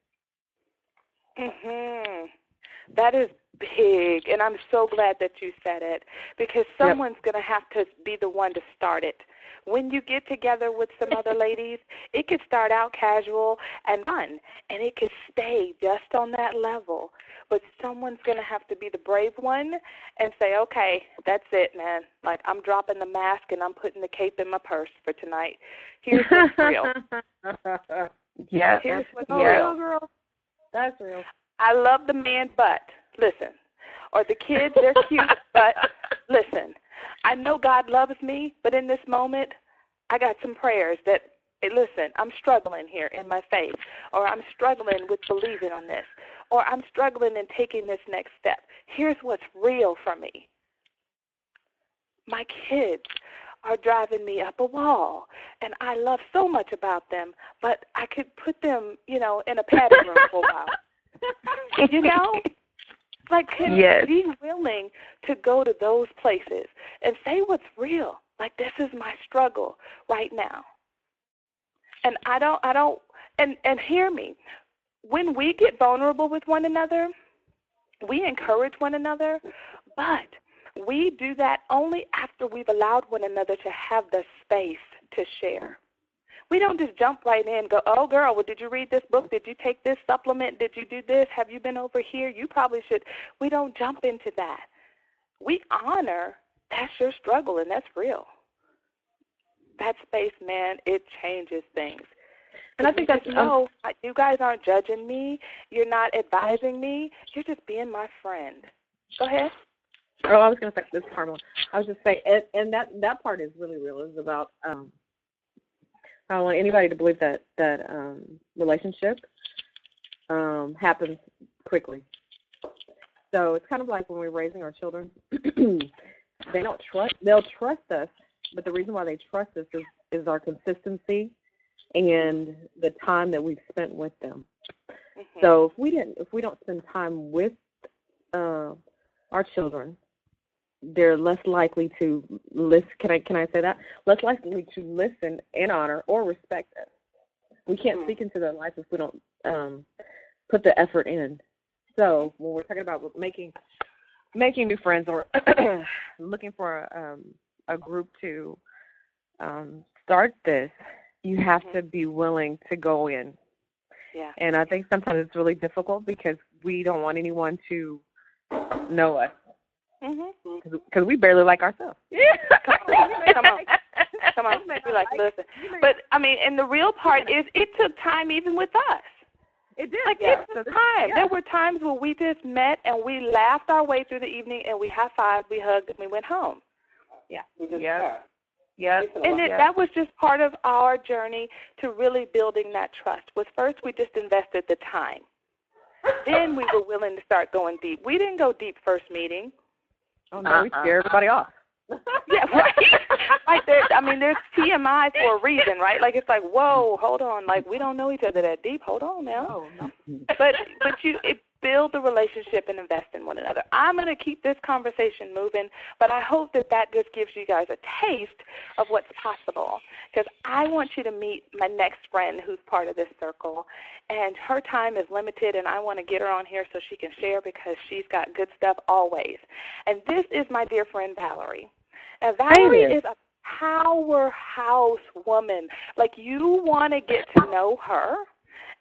Speaker 1: That is big, and I'm so glad that you said it, because someone's going to have to be the one to start it. When you get together with some other ladies, it could start out casual and fun, and it could stay just on that level. But someone's going to have to be the brave one and say, okay, that's it, man. Like, I'm dropping the mask and I'm putting the cape in my purse for tonight. Here's what's real.
Speaker 5: Yeah.
Speaker 1: Here's what's real,
Speaker 4: girl. That's real.
Speaker 1: I love the man, but listen. Or the kids, they're cute, but listen. I know God loves me, but in this moment, I got some prayers that, hey, listen, I'm struggling here in my faith, or I'm struggling with believing on this, or I'm struggling in taking this next step. Here's what's real for me. My kids are driving me up a wall, and I love so much about them, but I could put them, in a padded room for a while. Like, be willing to go to those places and say what's real. Like, this is my struggle right now. And and hear me. When we get vulnerable with one another, we encourage one another, but we do that only after we've allowed one another to have the space to share. We don't just jump right in and go, oh, girl, well, did you read this book? Did you take this supplement? Did you do this? Have you been over here? You probably should. We don't jump into that. We honor that's your struggle, and that's real. That space, man, it changes things. And I think that's, you guys aren't judging me. You're not advising me. You're just being my friend. Go ahead.
Speaker 4: Oh, I was going to say this, Carmel. I was just saying, and that part is really real. It's about I don't want anybody to believe that relationship happens quickly. So it's kind of like when we're raising our children. They'll trust us, but the reason why they trust us is our consistency and the time that we've spent with them. Mm-hmm. So if we don't spend time with our children, they're less likely to listen. Can I say that? Less likely to listen and honor or respect us. We can't speak into their life if we don't put the effort in. So when we're talking about making new friends or looking for a group to start this, you have to be willing to go in. Yeah. And I think sometimes it's really difficult because we don't want anyone to know us. Because we barely like ourselves. Yeah.
Speaker 1: Come on. We're like, listen. But, I mean, and the real part is it took time even with us. It did. Like, it took time. Yeah. There were times where we just met and we laughed our way through the evening and we high-fived, we hugged, and we went home. Yeah. Yeah. And that was just part of our journey to really building that trust. Was first we just invested the time. Then we were willing to start going deep. We didn't go deep first meeting.
Speaker 4: Oh, no, we scare everybody off.
Speaker 1: Yeah, right. Like, there's TMI for a reason, right? Like, it's like, whoa, hold on. Like, we don't know each other that deep. Hold on now. No. But it build the relationship and invest in one another. I'm going to keep this conversation moving, but I hope that just gives you guys a taste of what's possible, because I want you to meet my next friend who's part of this circle, and her time is limited, and I want to get her on here so she can share because she's got good stuff always. And this is my dear friend Valerie. And Valerie is a powerhouse woman. Like, you want to get to know her.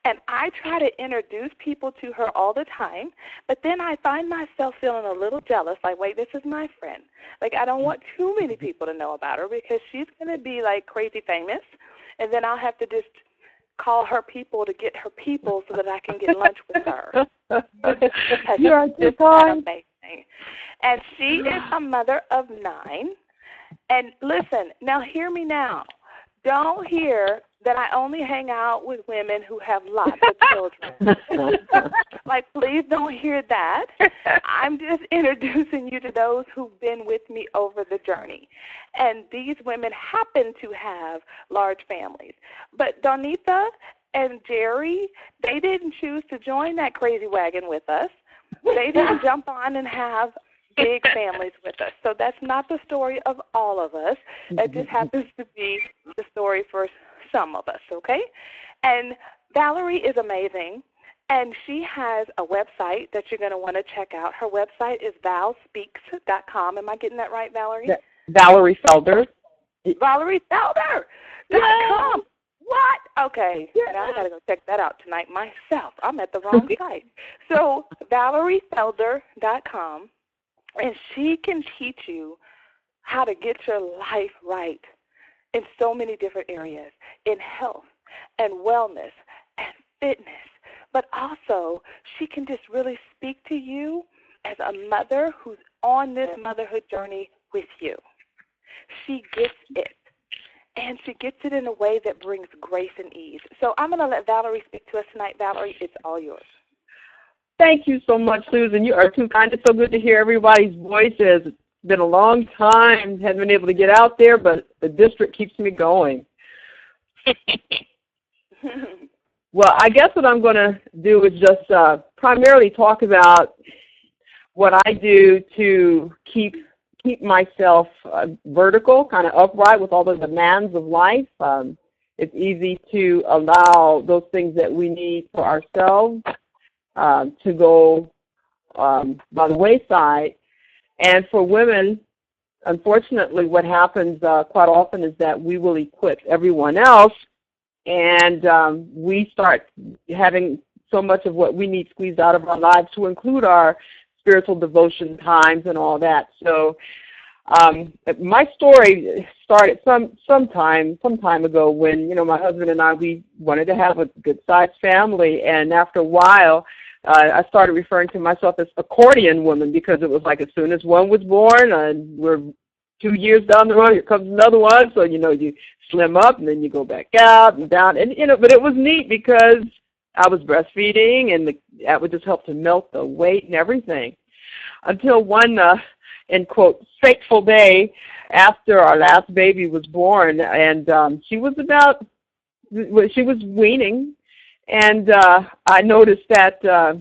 Speaker 1: And I try to introduce people to her all the time, but then I find myself feeling a little jealous, like, wait, this is my friend. Like, I don't want too many people to know about her because she's going to be, like, crazy famous, and then I'll have to just call her people to get her people so that I can get lunch with her. You're just amazing. And she is a mother of 9. And listen, now hear me now. Don't hear that I only hang out with women who have lots of children. Like, please don't hear that. I'm just introducing you to those who've been with me over the journey. And these women happen to have large families. But Donita and Jerry, they didn't choose to join that crazy wagon with us. They didn't jump on and have big families with us. So that's not the story of all of us. That just happens to be the story for some of us, okay? And Valerie is amazing, and she has a website that you're going to want to check out. Her website is valspeaks.com. Am I getting that right, Valerie?
Speaker 6: Valerie Felder.
Speaker 1: ValerieFelder.com. What? Okay. Now I got to go check that out tonight myself. I'm at the wrong site. So ValerieFelder.com, and she can teach you how to get your life right in so many different areas, in health and wellness and fitness. But also, she can just really speak to you as a mother who's on this motherhood journey with you. She gets it. And she gets it in a way that brings grace and ease. So I'm going to let Valerie speak to us tonight. Valerie, it's all yours.
Speaker 6: Thank you so much, Susan. You are too kind. It's so good to hear everybody's voices. It's been a long time. Haven't been able to get out there, but the district keeps me going. Well, I guess what I'm going to do is just primarily talk about what I do to keep myself vertical, kind of upright with all the demands of life. It's easy to allow those things that we need for ourselves to go by the wayside. And for women, unfortunately, what happens quite often is that we will equip everyone else, and we start having so much of what we need squeezed out of our lives, to include our spiritual devotion times and all that. So my story started some time ago when, my husband and I, we wanted to have a good-sized family, and after a while, I started referring to myself as accordion woman, because it was like as soon as one was born, we're 2 years down the road, here comes another one, so, you slim up, and then you go back out and down, and, but it was neat because I was breastfeeding, and that would just help to melt the weight and everything, until one, in quote, fateful day after our last baby was born, and she was weaning, and I noticed that I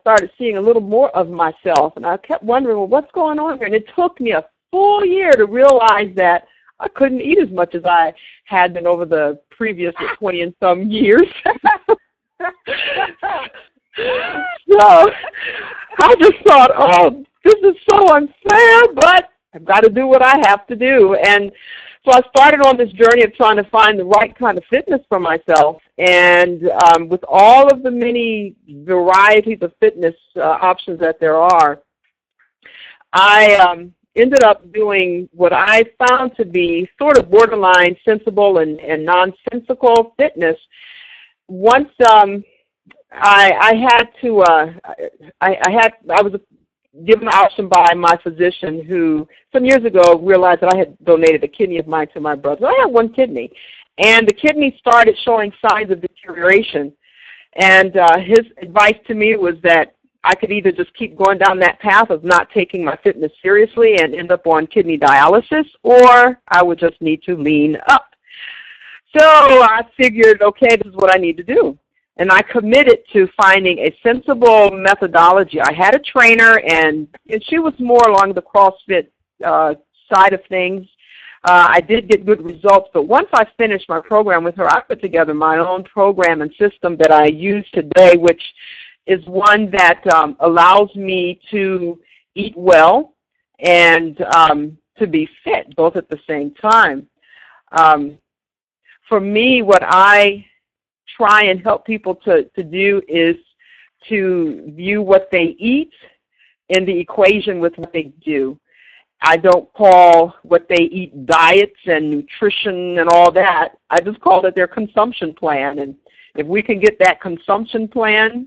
Speaker 6: started seeing a little more of myself, and I kept wondering, well, what's going on here? And it took me a full year to realize that I couldn't eat as much as I had been over the previous 20 and some years. So I just thought, oh, this is so unfair, but I've got to do what I have to do. And so I started on this journey of trying to find the right kind of fitness for myself. And with all of the many varieties of fitness options that there are, I ended up doing what I found to be sort of borderline sensible and nonsensical fitness. Once I was given the option by my physician, who some years ago realized that I had donated a kidney of mine to my brother. I had one kidney, and the kidney started showing signs of deterioration. And his advice to me was that I could either just keep going down that path of not taking my fitness seriously and end up on kidney dialysis, or I would just need to lean up. So I figured, okay, this is what I need to do. And I committed to finding a sensible methodology. I had a trainer, and she was more along the CrossFit side of things. I did get good results, but once I finished my program with her, I put together my own program and system that I use today, which is one that allows me to eat well and to be fit, both at the same time. For me, what I try and help people to do is to view what they eat in the equation with what they do. I don't call what they eat diets and nutrition and all that. I just call it their consumption plan. And if we can get that consumption plan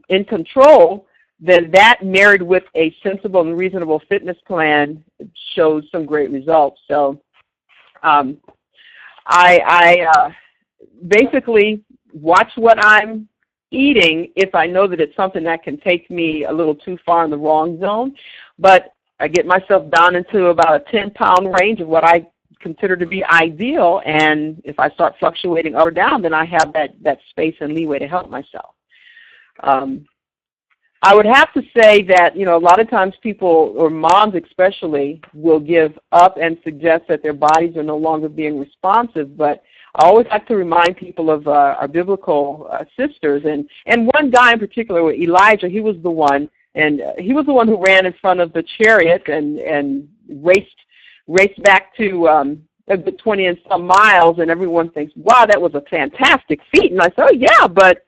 Speaker 6: in control, then that married with a sensible and reasonable fitness plan shows some great results. So I basically watch what I'm eating if I know that it's something that can take me a little too far in the wrong zone. But I get myself down into about a 10-pound range of what I consider to be ideal, and if I start fluctuating up or down, then I have that space and leeway to help myself. I would have to say that, a lot of times people, or moms especially, will give up and suggest that their bodies are no longer being responsive, but I always like to remind people of our biblical sisters, and one guy in particular, Elijah, he was the one who ran in front of the chariot and raced back to the 20 and some miles, and everyone thinks, wow, that was a fantastic feat. And I said, oh, yeah, but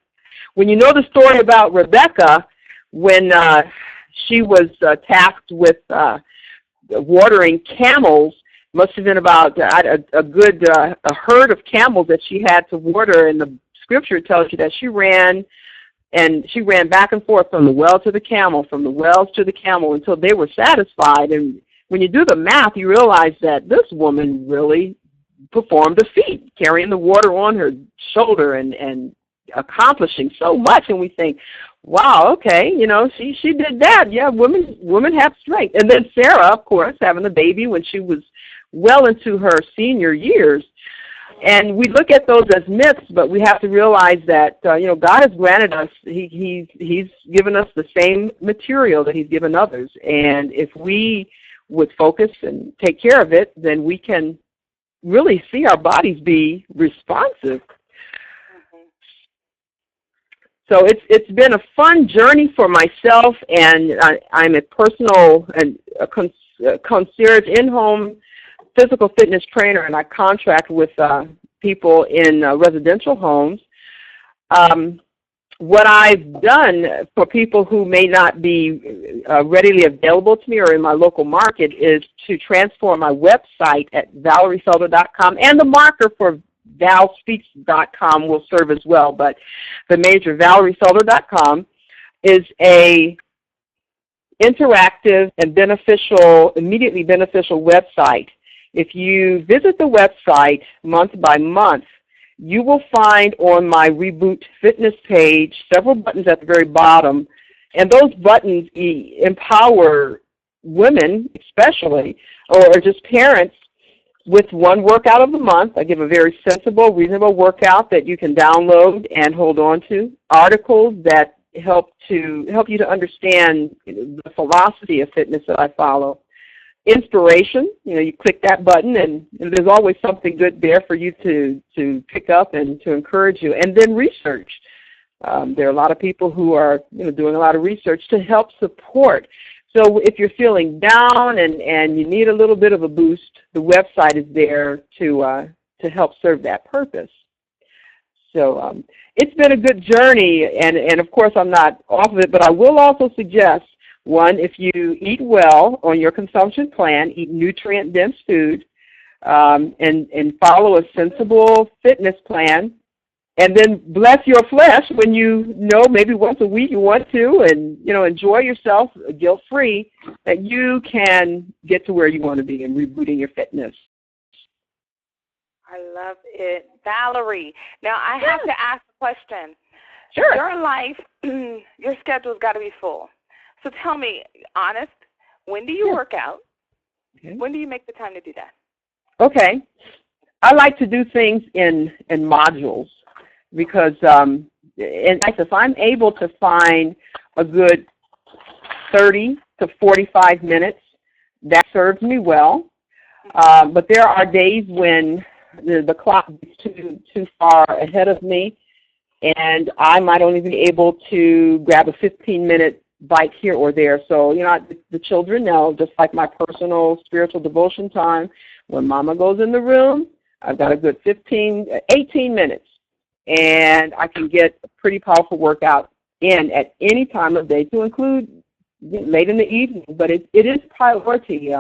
Speaker 6: when you know the story about Rebecca, when she was tasked with watering camels, must have been about a herd of camels that she had to water, and the scripture tells you that she ran back and forth from the well to the camel, from the wells to the camel, until they were satisfied. And when you do the math, you realize that this woman really performed a feat, carrying the water on her shoulder and accomplishing so much. And we think, wow, okay, she did that. Yeah, women have strength. And then Sarah, of course, having a baby when she was well into her senior years. And we look at those as myths, but we have to realize that, God has granted us, He's given us the same material that He's given others. And if we would focus and take care of it, then we can really see our bodies be responsive. So it's been a fun journey for myself, and I'm a personal and a concierge in-home physical fitness trainer, and I contract with people in residential homes. What I've done for people who may not be readily available to me or in my local market is to transform my website at ValerieFelder.com, and the marker for ValSpeaks.com will serve as well, but the major ValerieFelder.com is a interactive and immediately beneficial website. If you visit the website month by month, you will find on my Reboot Fitness page several buttons at the very bottom, and those buttons empower women especially, or just parents, with one workout of the month. I give a very sensible, reasonable workout that you can download and hold on to, articles that help you to understand the philosophy of fitness that I follow, inspiration. You click that button, and there's always something good there for you to pick up and to encourage you. And then research. There are a lot of people who are doing a lot of research to help support. So if you're feeling down and you need a little bit of a boost, the website is there to help serve that purpose. So it's been a good journey, and of course I'm not off of it, but I will also suggest, one, if you eat well on your consumption plan, eat nutrient-dense food, and follow a sensible fitness plan, and then bless your flesh when maybe once a week you want to, and enjoy yourself guilt-free, that you can get to where you want to be in rebooting your fitness.
Speaker 1: I love it. Valerie, now I have to ask a question.
Speaker 6: Sure.
Speaker 1: Your life, your schedule's got to be full. So tell me, honest, when do you work out? Okay. When do you make the time to do that?
Speaker 6: Okay. I like to do things in modules, because if I'm able to find a good 30 to 45 minutes, that serves me well. But there are days when the clock is too far ahead of me, and I might only be able to grab a 15-minute bite here or there. So, the children know, just like my personal spiritual devotion time, when Mama goes in the room, I've got a good 18 minutes, and I can get a pretty powerful workout in at any time of day, to include late in the evening. But it is priority.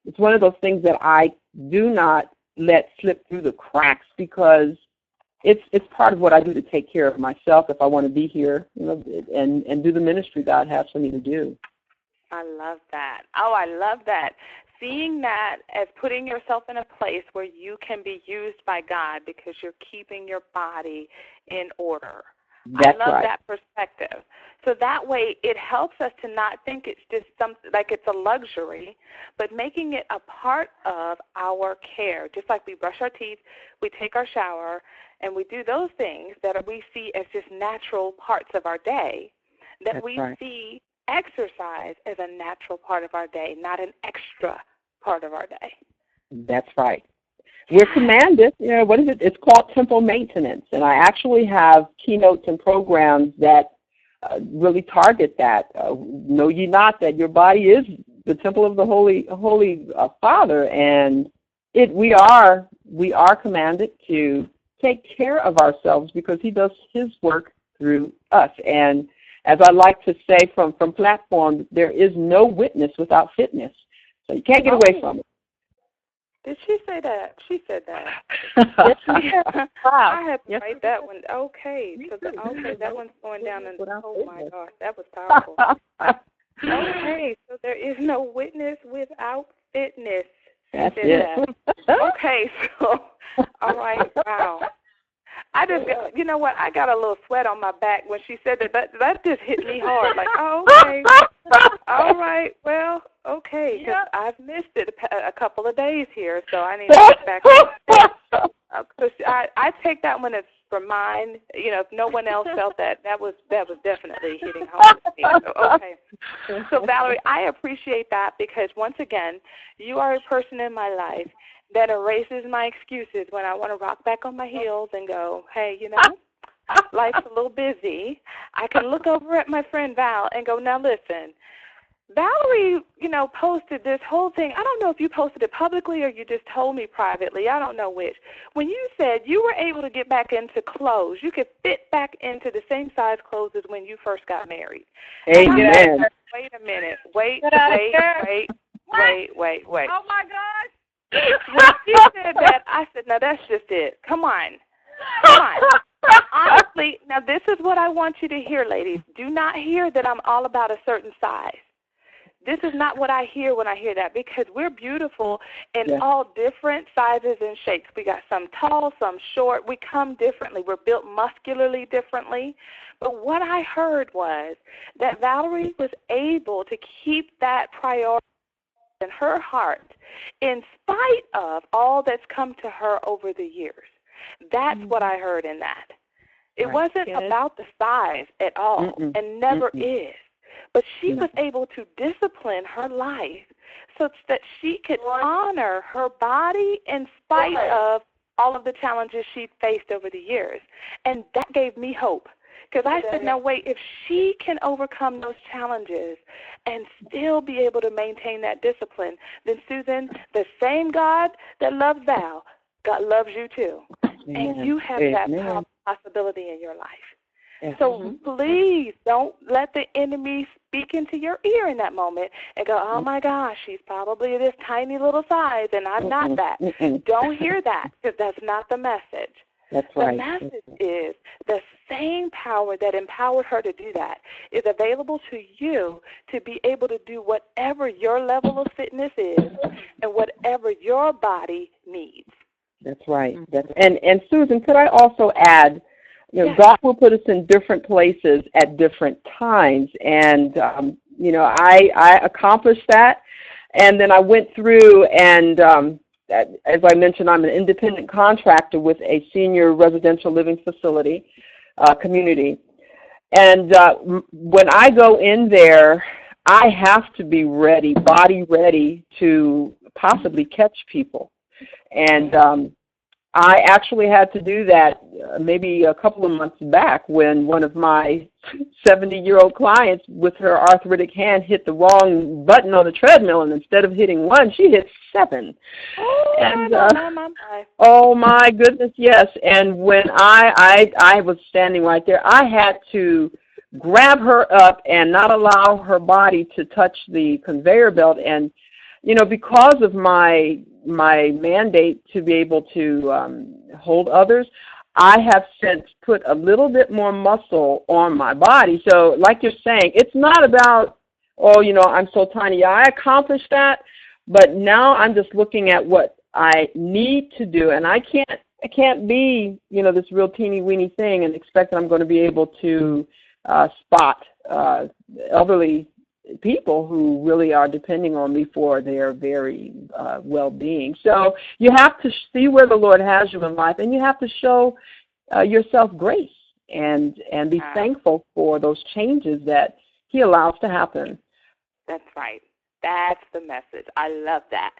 Speaker 6: It's one of those things that I do not let slip through the cracks, because it's part of what I do to take care of myself if I want to be here, and do the ministry God has for me to do.
Speaker 1: I love that. Oh, I love that. seeing that as putting yourself in a place where you can be used by God because you're keeping your body in order.
Speaker 6: That's
Speaker 1: I love
Speaker 6: right.
Speaker 1: that perspective. So that way it helps us to not think it's just something like it's a luxury, but making it a part of our care. Just like we brush our teeth, we take our shower, and we do those things that we see as just natural parts of our day, that
Speaker 6: That's
Speaker 1: we
Speaker 6: right.
Speaker 1: see exercise as a natural part of our day, not an extra part of our day.
Speaker 6: That's right. We're commanded, what is it? It's called temple maintenance, and I actually have keynotes and programs that really target that. Know ye not that your body is the temple of the Holy Father, and we are commanded to take care of ourselves because He does His work through us. And as I like to say from platform, there is no witness without fitness, so you can't get away from it.
Speaker 1: Did she say that? She said that.
Speaker 3: Wow.
Speaker 1: I had to write that one. Okay. That one's going down. And oh my gosh, that was powerful. Okay, so there is no witness without fitness.
Speaker 6: That's it.
Speaker 1: That. Okay, so all right, wow. I just got, you know what? I got a little sweat on my back when she said that. That just hit me hard. Like, oh, okay, all right, well, okay, because I've missed it a couple of days here, so I need to get back on. I take that one as for mine. If no one else felt that was definitely hitting home with me. So, okay. So Valerie, I appreciate that because once again, you are a person in my life that erases my excuses when I want to rock back on my heels and go, hey, life's a little busy. I can look over at my friend Val and go, now listen, Valerie, posted this whole thing. I don't know if you posted it publicly or you just told me privately. I don't know which. When you said you were able to get back into clothes, you could fit back into the same size clothes as when you first got married.
Speaker 6: Amen.
Speaker 1: Wait a minute. Wait.
Speaker 3: Oh, my God.
Speaker 1: When she said that, I said, no, that's just it. Come on. Honestly, now this is what I want you to hear, ladies. Do not hear that I'm all about a certain size. This is not what I hear when I hear that because we're beautiful in all different sizes and shapes. We got some tall, some short. We come differently. We're built muscularly differently. But what I heard was that Valerie was able to keep that priority in her heart in spite of all that's come to her over the years. That's what I heard in that. It wasn't about the size at all and never is. But she was able to discipline her life so that she could honor her body in spite of all of the challenges she'd faced over the years. And that gave me hope. Because I said, no, wait, if she can overcome those challenges and still be able to maintain that discipline, then, Susan, the same God that loves Val, God loves you too. Amen. And you have that possibility in your life. So please don't let the enemy speak into your ear in that moment and go, oh, my gosh, she's probably this tiny little size, and I'm not that. Don't hear that because that's not the message.
Speaker 6: That's right.
Speaker 1: The message is the same power that empowered her to do that is available to you to be able to do whatever your level of fitness is and whatever your body needs.
Speaker 6: That's right. And Susan, could I also add, God will put us in different places at different times, and I accomplished that, and then I went through and. As I mentioned, I'm an independent contractor with a senior residential living facility community. And when I go in there, I have to be ready, body ready to possibly catch people. And I actually had to do that maybe a couple of months back when one of my 70-year-old clients with her arthritic hand hit the wrong button on the treadmill, and instead of hitting 1, she hit 7. Oh my goodness, yes. And when I was standing right there, I had to grab her up and not allow her body to touch the conveyor belt. And because of my mandate to be able to hold others, I have since put a little bit more muscle on my body. So like you're saying, it's not about, I'm so tiny. Yeah, I accomplished that, But now I'm just looking at what I need to do, and I can't be, this real teeny weeny thing and expect that I'm going to be able to spot elderly people who really are depending on me for their very well-being. So you have to see where the Lord has you in life, and you have to show yourself grace and be thankful for those changes that He allows to happen.
Speaker 1: That's right. That's the message. I love that.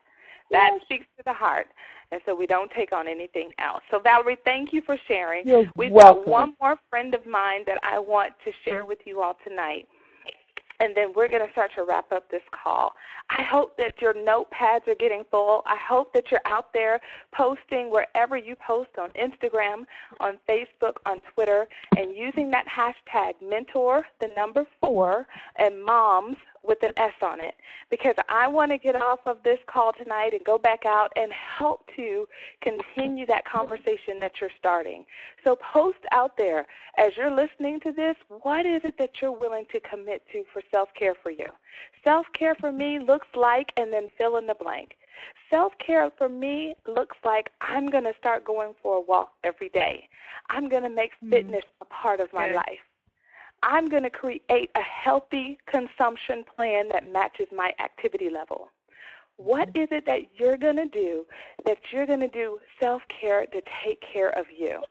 Speaker 1: That speaks to the heart. And so we don't take on anything else. So, Valerie, thank you for sharing. We've got one more friend of mine that I want to share with you all tonight. And then we're going to start to wrap up this call. I hope that your notepads are getting full. I hope that you're out there posting wherever you post, on Instagram, on Facebook, on Twitter, and using that hashtag mentor4 and moms with an S on it, because I want to get off of this call tonight and go back out and help to continue that conversation that you're starting. So post out there as you're listening to this, what is it that you're willing to commit to for self-care for you? Self-care for me looks like, and then fill in the blank. Self-care for me looks like I'm going to start going for a walk every day. I'm going to make fitness a part of my life. I'm going to create a healthy consumption plan that matches my activity level. What is it that you're going to do self-care to take care of you,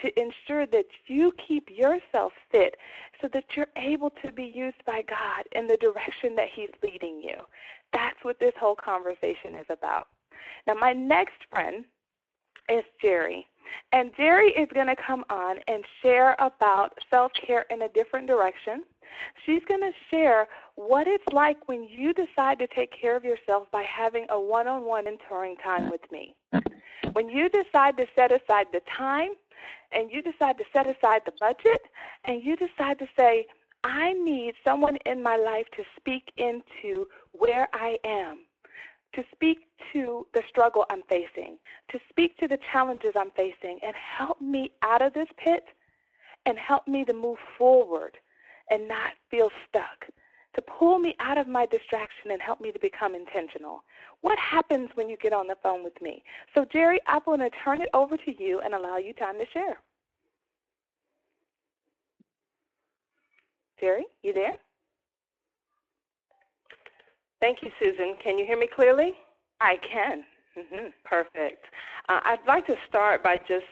Speaker 1: to ensure that you keep yourself fit so that you're able to be used by God in the direction that He's leading you? That's what this whole conversation is about. Now, my next friend is Jerry. And Jerry is going to come on and share about self-care in a different direction. She's going to share what it's like when you decide to take care of yourself by having a one-on-one mentoring time with me. When you decide to set aside the time, and you decide to set aside the budget, and you decide to say, I need someone in my life to speak into where I am, to speak to the struggle I'm facing, to speak to the challenges I'm facing, and help me out of this pit and help me to move forward and not feel stuck, to pull me out of my distraction and help me to become intentional. What happens when you get on the phone with me? So, Jerry, I'm going to turn it over to you and allow you time to share. Jerry, you there?
Speaker 2: Thank you, Susan. Can you hear me clearly?
Speaker 1: I can.
Speaker 2: Perfect. I'd like to start by just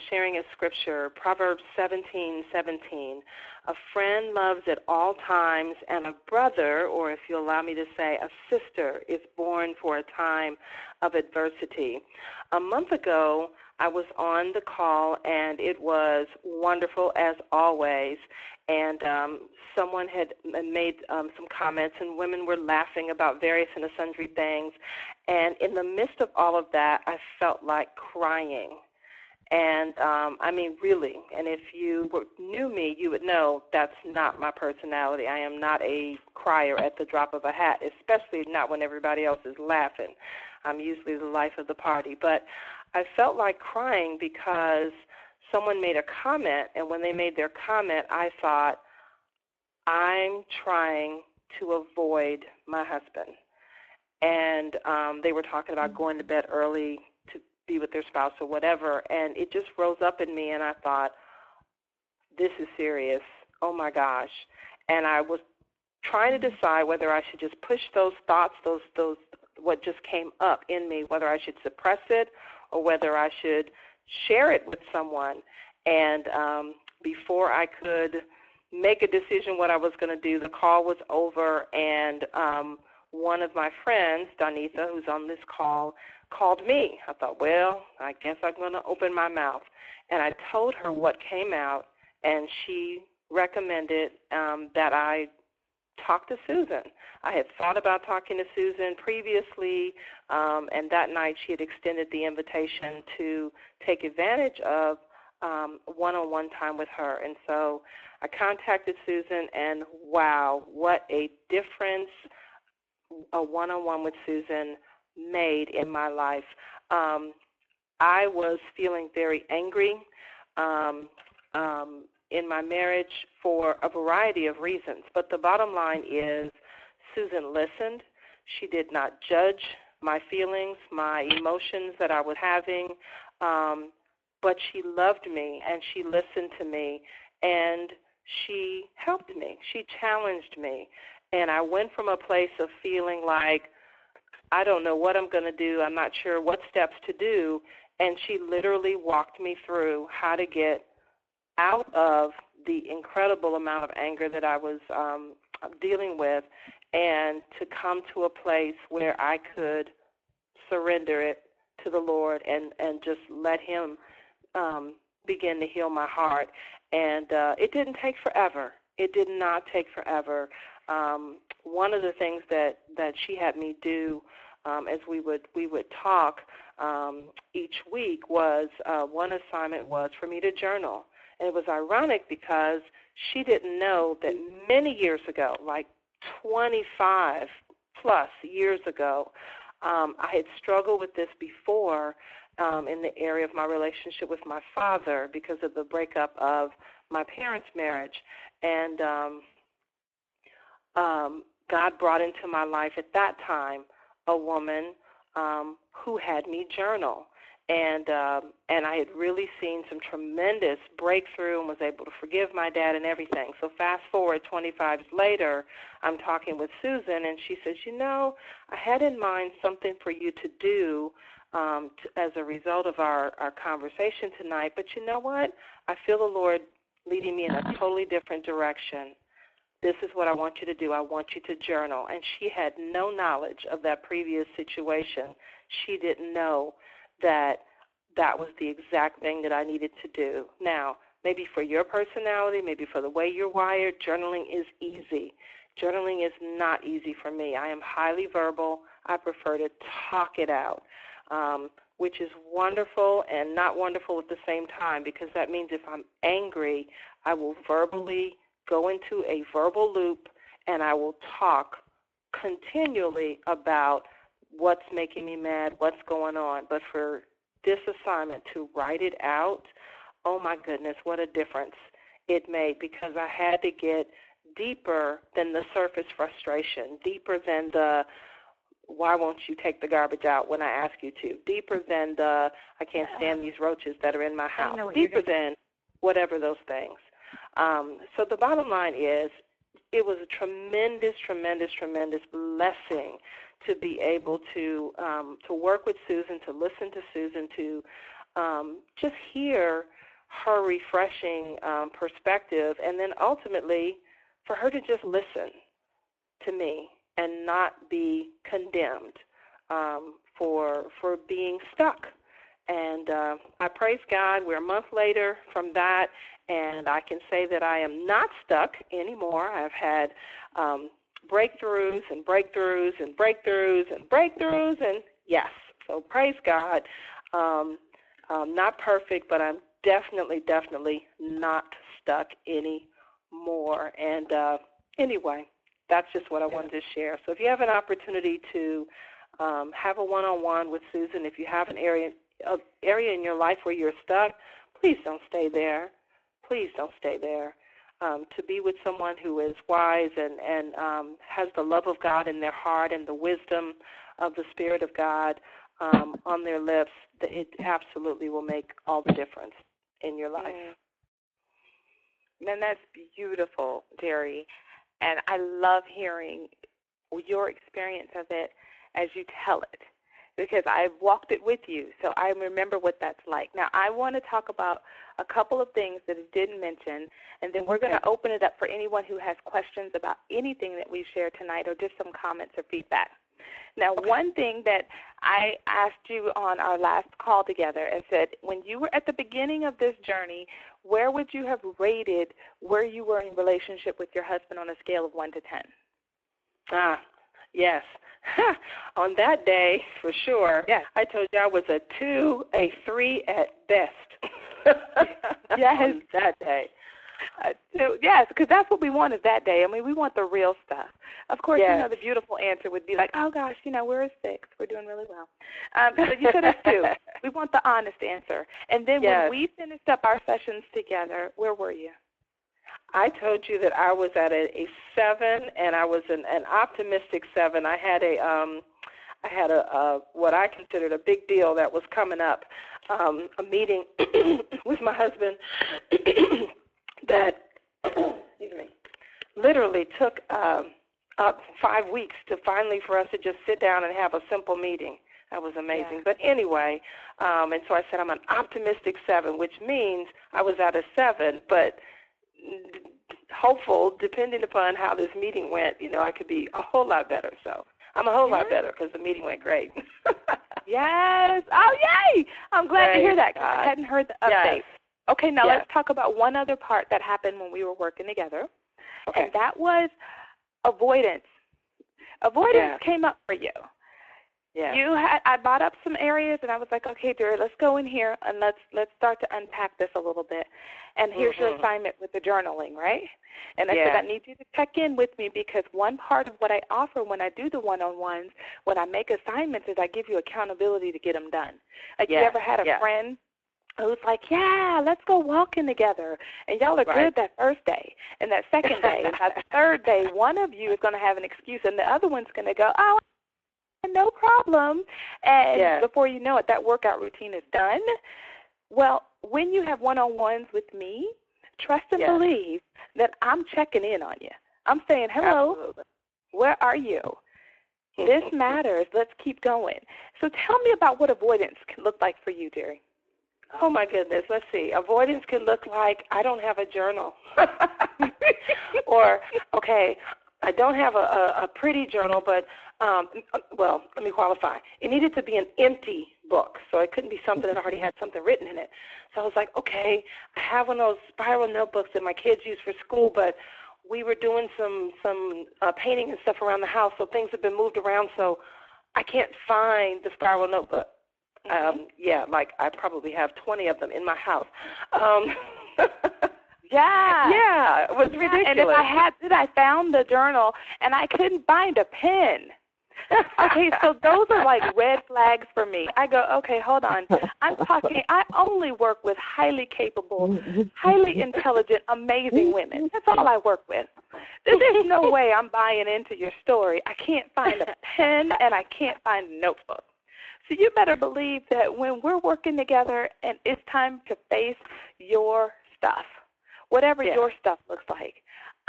Speaker 2: sharing a scripture, Proverbs 17:17. A friend loves at all times, and a brother, or if you allow me to say, a sister, is born for a time of adversity. A month ago, I was on the call, and it was wonderful as always. And someone had made some comments, and women were laughing about various and sundry things. And in the midst of all of that, I felt like crying. And, I mean, really, and if you knew me, you would know that's not my personality. I am not a crier at the drop of a hat, especially not when everybody else is laughing. I'm usually the life of the party. But I felt like crying because someone made a comment, and when they made their comment, I thought, I'm trying to avoid my husband. And they were talking about going to bed early to be with their spouse or whatever, and it just rose up in me, and I thought, this is serious. Oh, my gosh. And I was trying to decide whether I should just push those thoughts, those what just came up in me, whether I should suppress it or whether I should share it with someone. And before I could make a decision what I was going to do, the call was over, and one of my friends, Donitha, who's on this call, called me. I thought, well, I guess I'm going to open my mouth. And I told her what came out, and she recommended that I talk to Susan. I had thought about talking to Susan previously, and that night she had extended the invitation to take advantage of one-on-one time with her. And so I contacted Susan, and wow, what a difference a one-on-one with Susan made in my life. I was feeling very angry in my marriage for a variety of reasons, but the bottom line is Susan listened. She did not judge my feelings, my emotions that I was having, but she loved me and she listened to me and she helped me. She challenged me. And I went from a place of feeling like, I don't know what I'm going to do. I'm not sure what steps to do. And she literally walked me through how to get out of the incredible amount of anger that I was dealing with and to come to a place where I could surrender it to the Lord and just let him begin to heal my heart. And it didn't take forever. It did not take forever. One of the things that she had me do as we would talk each week was one assignment was for me to journal. And it was ironic because she didn't know that many years ago, like 25 plus years ago, I had struggled with this before in the area of my relationship with my father because of the breakup of my parents' marriage. And God brought into my life at that time a woman who had me journal. And I had really seen some tremendous breakthrough and was able to forgive my dad and everything. So fast forward 25 years later, I'm talking with Susan, and she says, I had in mind something for you to do as a result of our conversation tonight. But you know what? I feel the Lord leading me in a totally different direction. This is what I want you to do. I want you to journal. And she had no knowledge of that previous situation. She didn't know that was the exact thing that I needed to do. Now, maybe for your personality, maybe for the way you're wired, journaling is easy. Journaling is not easy for me. I am highly verbal. I prefer to talk it out, which is wonderful and not wonderful at the same time, because that means if I'm angry, I will verbally go into a verbal loop and I will talk continually about what's making me mad, what's going on. But for this assignment to write it out, oh my goodness, what a difference it made, because I had to get deeper than the surface frustration, deeper than the why won't you take the garbage out when I ask you to, deeper than the I can't stand these roaches that are in my house, deeper than whatever those things. So the bottom line is it was a tremendous, tremendous, tremendous blessing to be able to work with Susan, to listen to Susan, to just hear her refreshing perspective, and then ultimately for her to just listen to me and not be condemned for being stuck. And I praise God. We're a month later from that, and I can say that I am not stuck anymore. I've had breakthroughs and breakthroughs and breakthroughs and breakthroughs, and yes, so praise God. Not perfect, but I'm definitely not stuck anymore. And anyway, that's just what I wanted to share. So if you have an opportunity to have a one-on-one with Susan, if you have an area in your life where you're stuck, please don't stay there. Please don't stay there. To be with someone who is wise and has the love of God in their heart and the wisdom of the Spirit of God on their lips, it absolutely will make all the difference in your life.
Speaker 1: And that's beautiful, Jerry. And I love hearing your experience of it as you tell it, because I've walked it with you, so I remember what that's like. Now, I want to talk about a couple of things that I didn't mention, and then we're going to open it up for anyone who has questions about anything that we've shared tonight or just some comments or feedback. Now, one thing that I asked you on our last call together and said, when you were at the beginning of this journey, where would you have rated where you were in relationship with your husband on a scale of 1 to 10?
Speaker 2: Yes. On that day, for sure,
Speaker 1: yes.
Speaker 2: I told you I was a 2, a 3 at best.
Speaker 1: Yes.
Speaker 2: On that day.
Speaker 1: Yes, because that's what we want is that day. I mean, we want the real stuff. Of course,
Speaker 2: yes.
Speaker 1: The beautiful answer would be like, oh, gosh, we're a 6. We're doing really well. But you said a 2. We want the honest answer. And then when we finished up our sessions together, where were you?
Speaker 2: I told you that I was at a 7, and I was an optimistic 7. I had I had a what I considered a big deal that was coming up, a meeting with my husband that excuse me, literally took up 5 weeks to finally for us to just sit down and have a simple meeting. That was amazing.
Speaker 1: Yeah.
Speaker 2: But anyway, and so I said I'm an optimistic 7, which means I was at a 7, but hopeful, depending upon how this meeting went, I could be a whole lot better. So I'm a whole lot better because the meeting went great.
Speaker 1: Yes. Oh, yay. I'm glad to hear that because I hadn't heard the update.
Speaker 2: Yes.
Speaker 1: Okay, now let's talk about one other part that happened when we were working together, and that was avoidance. Avoidance came up for you.
Speaker 2: Yeah.
Speaker 1: I brought up some areas, and I was like, okay, Jerry, let's go in here and let's start to unpack this a little bit. And here's your assignment with the journaling, right? And I said, I need you to check in with me because one part of what I offer when I do the one-on-ones, when I make assignments, is I give you accountability to get them done. Like you ever had a friend who's like, yeah, let's go walking together. And y'all are good that first day. And that second day, and that third day, one of you is going to have an excuse, and the other one's going to go, oh, no problem. And before you know it, that workout routine is done. Well, when you have one-on-ones with me, trust and believe that I'm checking in on you. I'm saying, hello, where are you? This matters. Let's keep going. So tell me about what avoidance can look like for you, Jerry.
Speaker 2: Oh, my goodness. Let's see. Avoidance can look like I don't have a journal. Or, I don't have a pretty journal, but, well, let me qualify. It needed to be an empty book, so it couldn't be something that already had something written in it. So I was like, okay, I have one of those spiral notebooks that my kids use for school, but we were doing some painting and stuff around the house, so things have been moved around, so I can't find the spiral notebook. Like I probably have 20 of them in my house. Yeah, it was ridiculous.
Speaker 1: And if I had it, I found the journal, and I couldn't find a pen. Okay, so those are like red flags for me. I go, okay, hold on. I only work with highly capable, highly intelligent, amazing women. That's all I work with. There's no way I'm buying into your story. I can't find a pen, and I can't find a notebook. So you better believe that when we're working together and it's time to face your stuff, whatever your stuff looks like,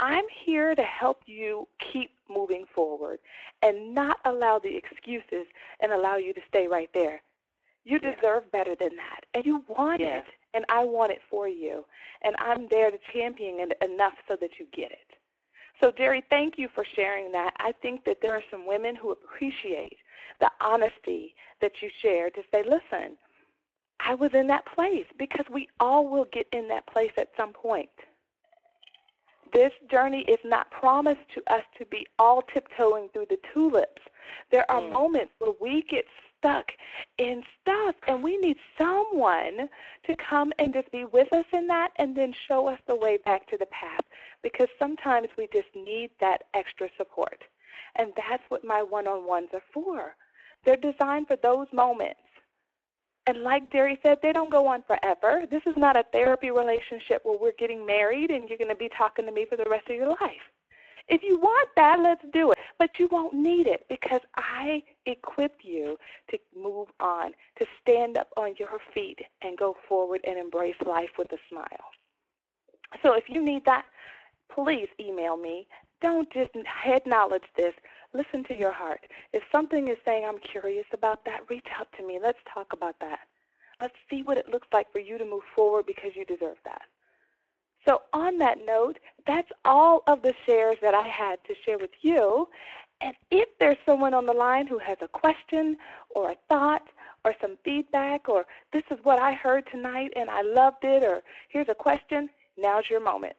Speaker 1: I'm here to help you keep moving forward and not allow the excuses and allow you to stay right there. You deserve better than that, and you want it, and I want it for you, and I'm there to champion it enough so that you get it. So, Jerry, thank you for sharing that. I think that there are some women who appreciate the honesty that you shared to say, listen, I was in that place, because we all will get in that place at some point. This journey is not promised to us to be all tiptoeing through the tulips. There are moments where we get stuck in stuff, and we need someone to come and just be with us in that and then show us the way back to the path, because sometimes we just need that extra support. And that's what my one-on-ones are for. They're designed for those moments. And like Jerry said, they don't go on forever. This is not a therapy relationship where we're getting married and you're going to be talking to me for the rest of your life. If you want that, let's do it. But you won't need it, because I equip you to move on, to stand up on your feet and go forward and embrace life with a smile. So if you need that, please email me. Don't just head knowledge this. Listen to your heart. If something is saying, I'm curious about that, reach out to me. Let's talk about that. Let's see what it looks like for you to move forward, because you deserve that. So on that note, that's all of the shares that I had to share with you. And if there's someone on the line who has a question or a thought or some feedback, or this is what I heard tonight and I loved it, or here's a question, now's your moment.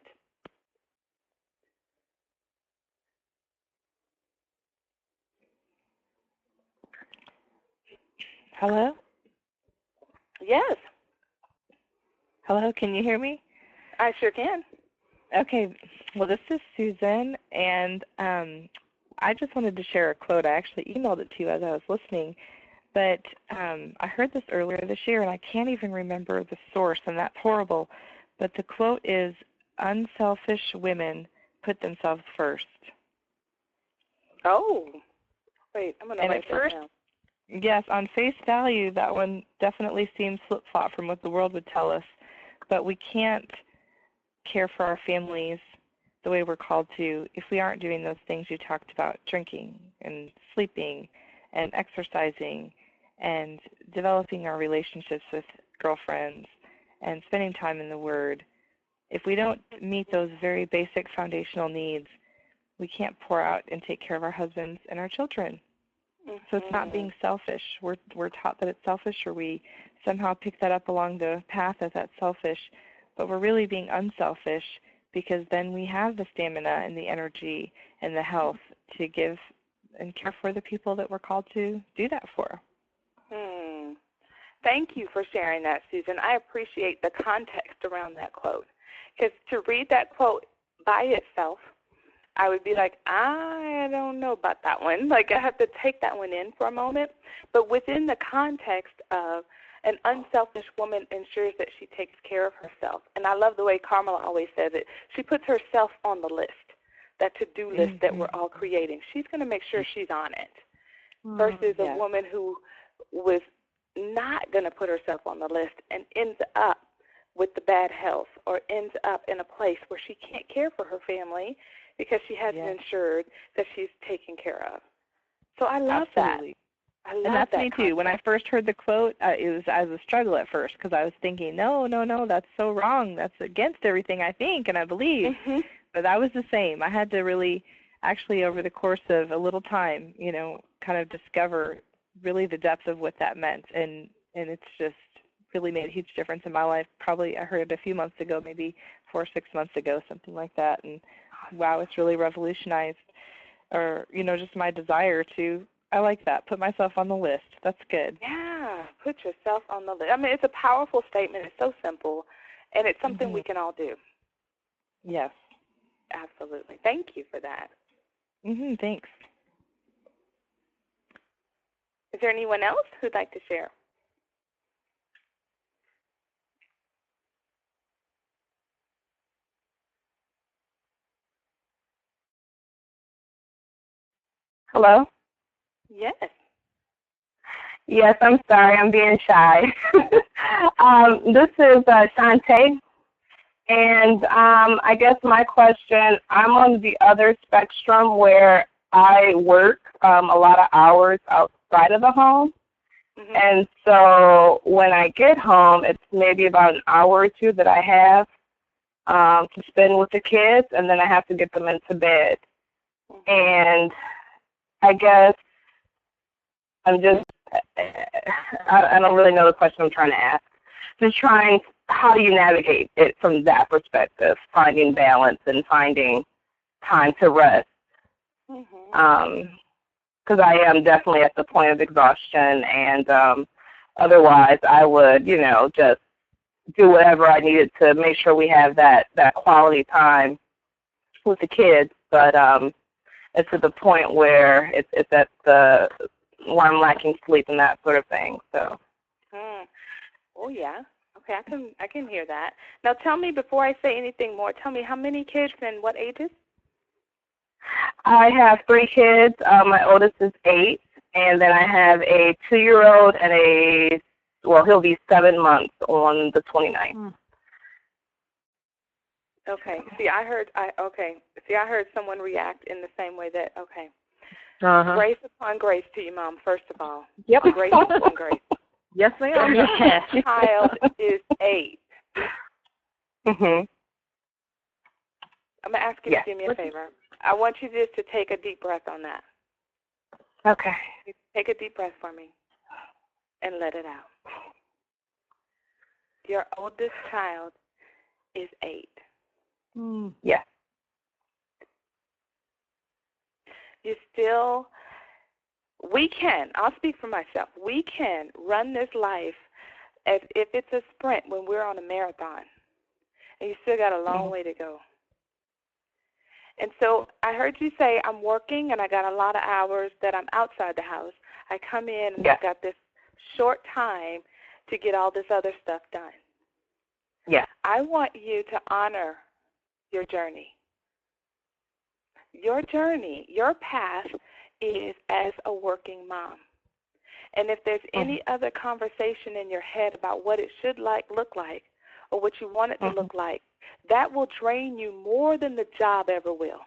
Speaker 5: Hello?
Speaker 1: Yes.
Speaker 5: Hello, can you hear me?
Speaker 1: I sure can.
Speaker 5: Okay, well, this is Susan, and I just wanted to share a quote. I actually emailed it to you as I was listening, but I heard this earlier this year, and I can't even remember the source, and that's horrible. But the quote is, unselfish women put themselves first.
Speaker 1: Oh, wait, I'm going to write that down.
Speaker 5: Yes, on face value, that one definitely seems flip-flop from what the world would tell us. But we can't care for our families the way we're called to if we aren't doing those things you talked about, drinking and sleeping and exercising and developing our relationships with girlfriends and spending time in the Word. If we don't meet those very basic foundational needs, we can't pour out and take care of our husbands and our children. So it's not being selfish. We're taught that it's selfish, or we somehow pick that up along the path that that's selfish, but we're really being unselfish, because then we have the stamina and the energy and the health to give and care for the people that we're called to do that for.
Speaker 1: Thank you for sharing that, Susan. I appreciate the context around that quote, because to read that quote by itself, I would be like, I don't know about that one. Like, I have to take that one in for a moment. But within the context of an unselfish woman ensures that she takes care of herself. And I love the way Carmela always says it. She puts herself on the list, that to-do list that we're all creating. She's going to make sure she's on it, versus a woman who was not going to put herself on the list and ends up with the bad health, or ends up in a place where she can't care for her family because she hasn't ensured that she's taken care of. So I love that. I love
Speaker 5: and that's
Speaker 1: that
Speaker 5: me
Speaker 1: concept.
Speaker 5: too. When I first heard the quote, it was a struggle at first, because I was thinking, no, that's so wrong. That's against everything I think and I believe. But I was the same. I had to really, actually, over the course of a little time, kind of discover really the depth of what that meant. And it's just really made a huge difference in my life. Probably I heard it a few months ago, maybe 4 or 6 months ago, something like that. And wow, it's really revolutionized, or, just my desire to, I like that, put myself on the list. That's good.
Speaker 1: Yeah, put yourself on the list. I mean, it's a powerful statement. It's so simple, and it's something we can all do.
Speaker 5: Yes.
Speaker 1: Absolutely. Thank you for that.
Speaker 5: Thanks.
Speaker 1: Is there anyone else who'd like to share?
Speaker 7: Hello?
Speaker 1: Yes.
Speaker 7: Yes, I'm sorry. I'm being shy. This is Shantae. And I guess my question, I'm on the other spectrum where I work a lot of hours outside of the home. And so when I get home, it's maybe about an hour or two that I have to spend with the kids, and then I have to get them into bed. And I guess I'm just, I don't really know the question I'm trying to ask. Just trying, how do you navigate it from that perspective, finding balance and finding time to rest? Because I am definitely at the point of exhaustion, and otherwise I would, just do whatever I needed to make sure we have that quality time with the kids. But it's to the point where it's at where I'm lacking sleep and that sort of thing. So.
Speaker 1: Oh yeah. Okay, I can hear that. Now tell me, before I say anything more, tell me how many kids and what ages?
Speaker 7: I have 3 kids. My oldest is 8, and then I have a 2-year-old and he'll be 7 months on the 29th.
Speaker 1: Okay. See, I heard someone react in the same way that, grace upon grace to you, Mom, first of all.
Speaker 7: Yep.
Speaker 1: Grace upon grace.
Speaker 3: Yes, ma'am.
Speaker 1: Your child is 8. I'm going to ask you to do me a favor. I want you just to take a deep breath on that.
Speaker 7: Okay.
Speaker 1: Take a deep breath for me and let it out. Your oldest child is 8.
Speaker 7: Yes.
Speaker 1: I'll speak for myself, we can run this life as if it's a sprint when we're on a marathon, and you still got a long way to go. And so I heard you say, I'm working and I got a lot of hours that I'm outside the house. I come in and I've got this short time to get all this other stuff done.
Speaker 7: Yeah.
Speaker 1: I want you to honor your journey. Your journey, your path is as a working mom. And if there's any other conversation in your head about what it should look like or what you want it to look like, that will drain you more than the job ever will.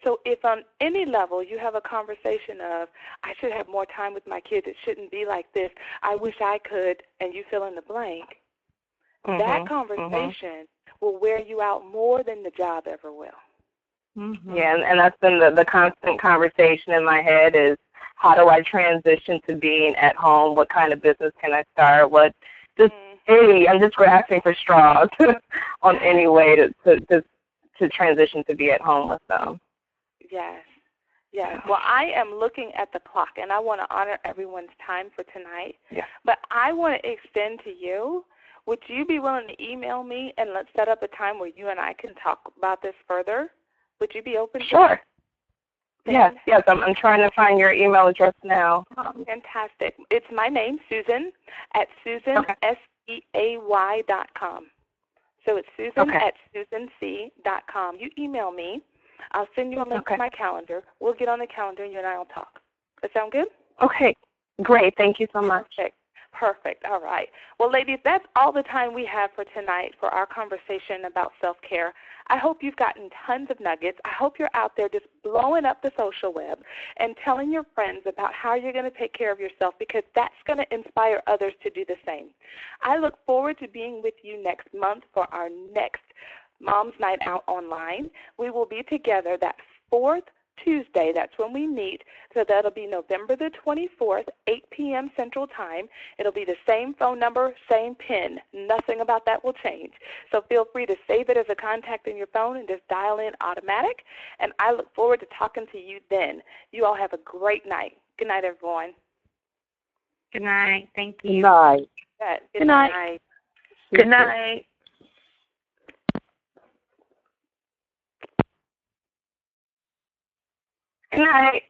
Speaker 1: So if on any level you have a conversation of, I should have more time with my kids, it shouldn't be like this, I wish I could, and you fill in the blank, that conversation will wear you out more than the job ever will.
Speaker 7: Yeah, and that's been the constant conversation in my head is, how do I transition to being at home? What kind of business can I start? I'm just grasping for straws on any way to transition to be at home with them.
Speaker 1: Yes. Well, I am looking at the clock, and I want to honor everyone's time for tonight.
Speaker 7: Yeah.
Speaker 1: But I want to extend to you, would you be willing to email me and let's set up a time where you and I can talk about this further? Would you be open to
Speaker 7: Sure.
Speaker 1: that?
Speaker 7: Yes. I'm trying to find your email address now.
Speaker 1: Fantastic. It's my name, Susan, at SusanSeay.com. So it's Susan at SusanC.com. You email me. I'll send you a link to my calendar. We'll get on the calendar and you and I will talk. Does that sound good?
Speaker 7: Okay. Great. Thank you so much.
Speaker 1: Perfect. All right. Well, ladies, that's all the time we have for tonight for our conversation about self-care. I hope you've gotten tons of nuggets. I hope you're out there just blowing up the social web and telling your friends about how you're going to take care of yourself, because that's going to inspire others to do the same. I look forward to being with you next month for our next Mom's Night Out Online. We will be together that fourth Tuesday. That's when we meet. So that'll be November the 24th, 8 p.m. Central Time. It'll be the same phone number, same PIN. Nothing about that will change. So feel free to save it as a contact in your phone and just dial in automatic. And I look forward to talking to you then. You all have a great night. Good night, everyone.
Speaker 5: Good night. Thank you.
Speaker 6: Good night.
Speaker 1: Good night.
Speaker 5: Good night.
Speaker 7: Good night.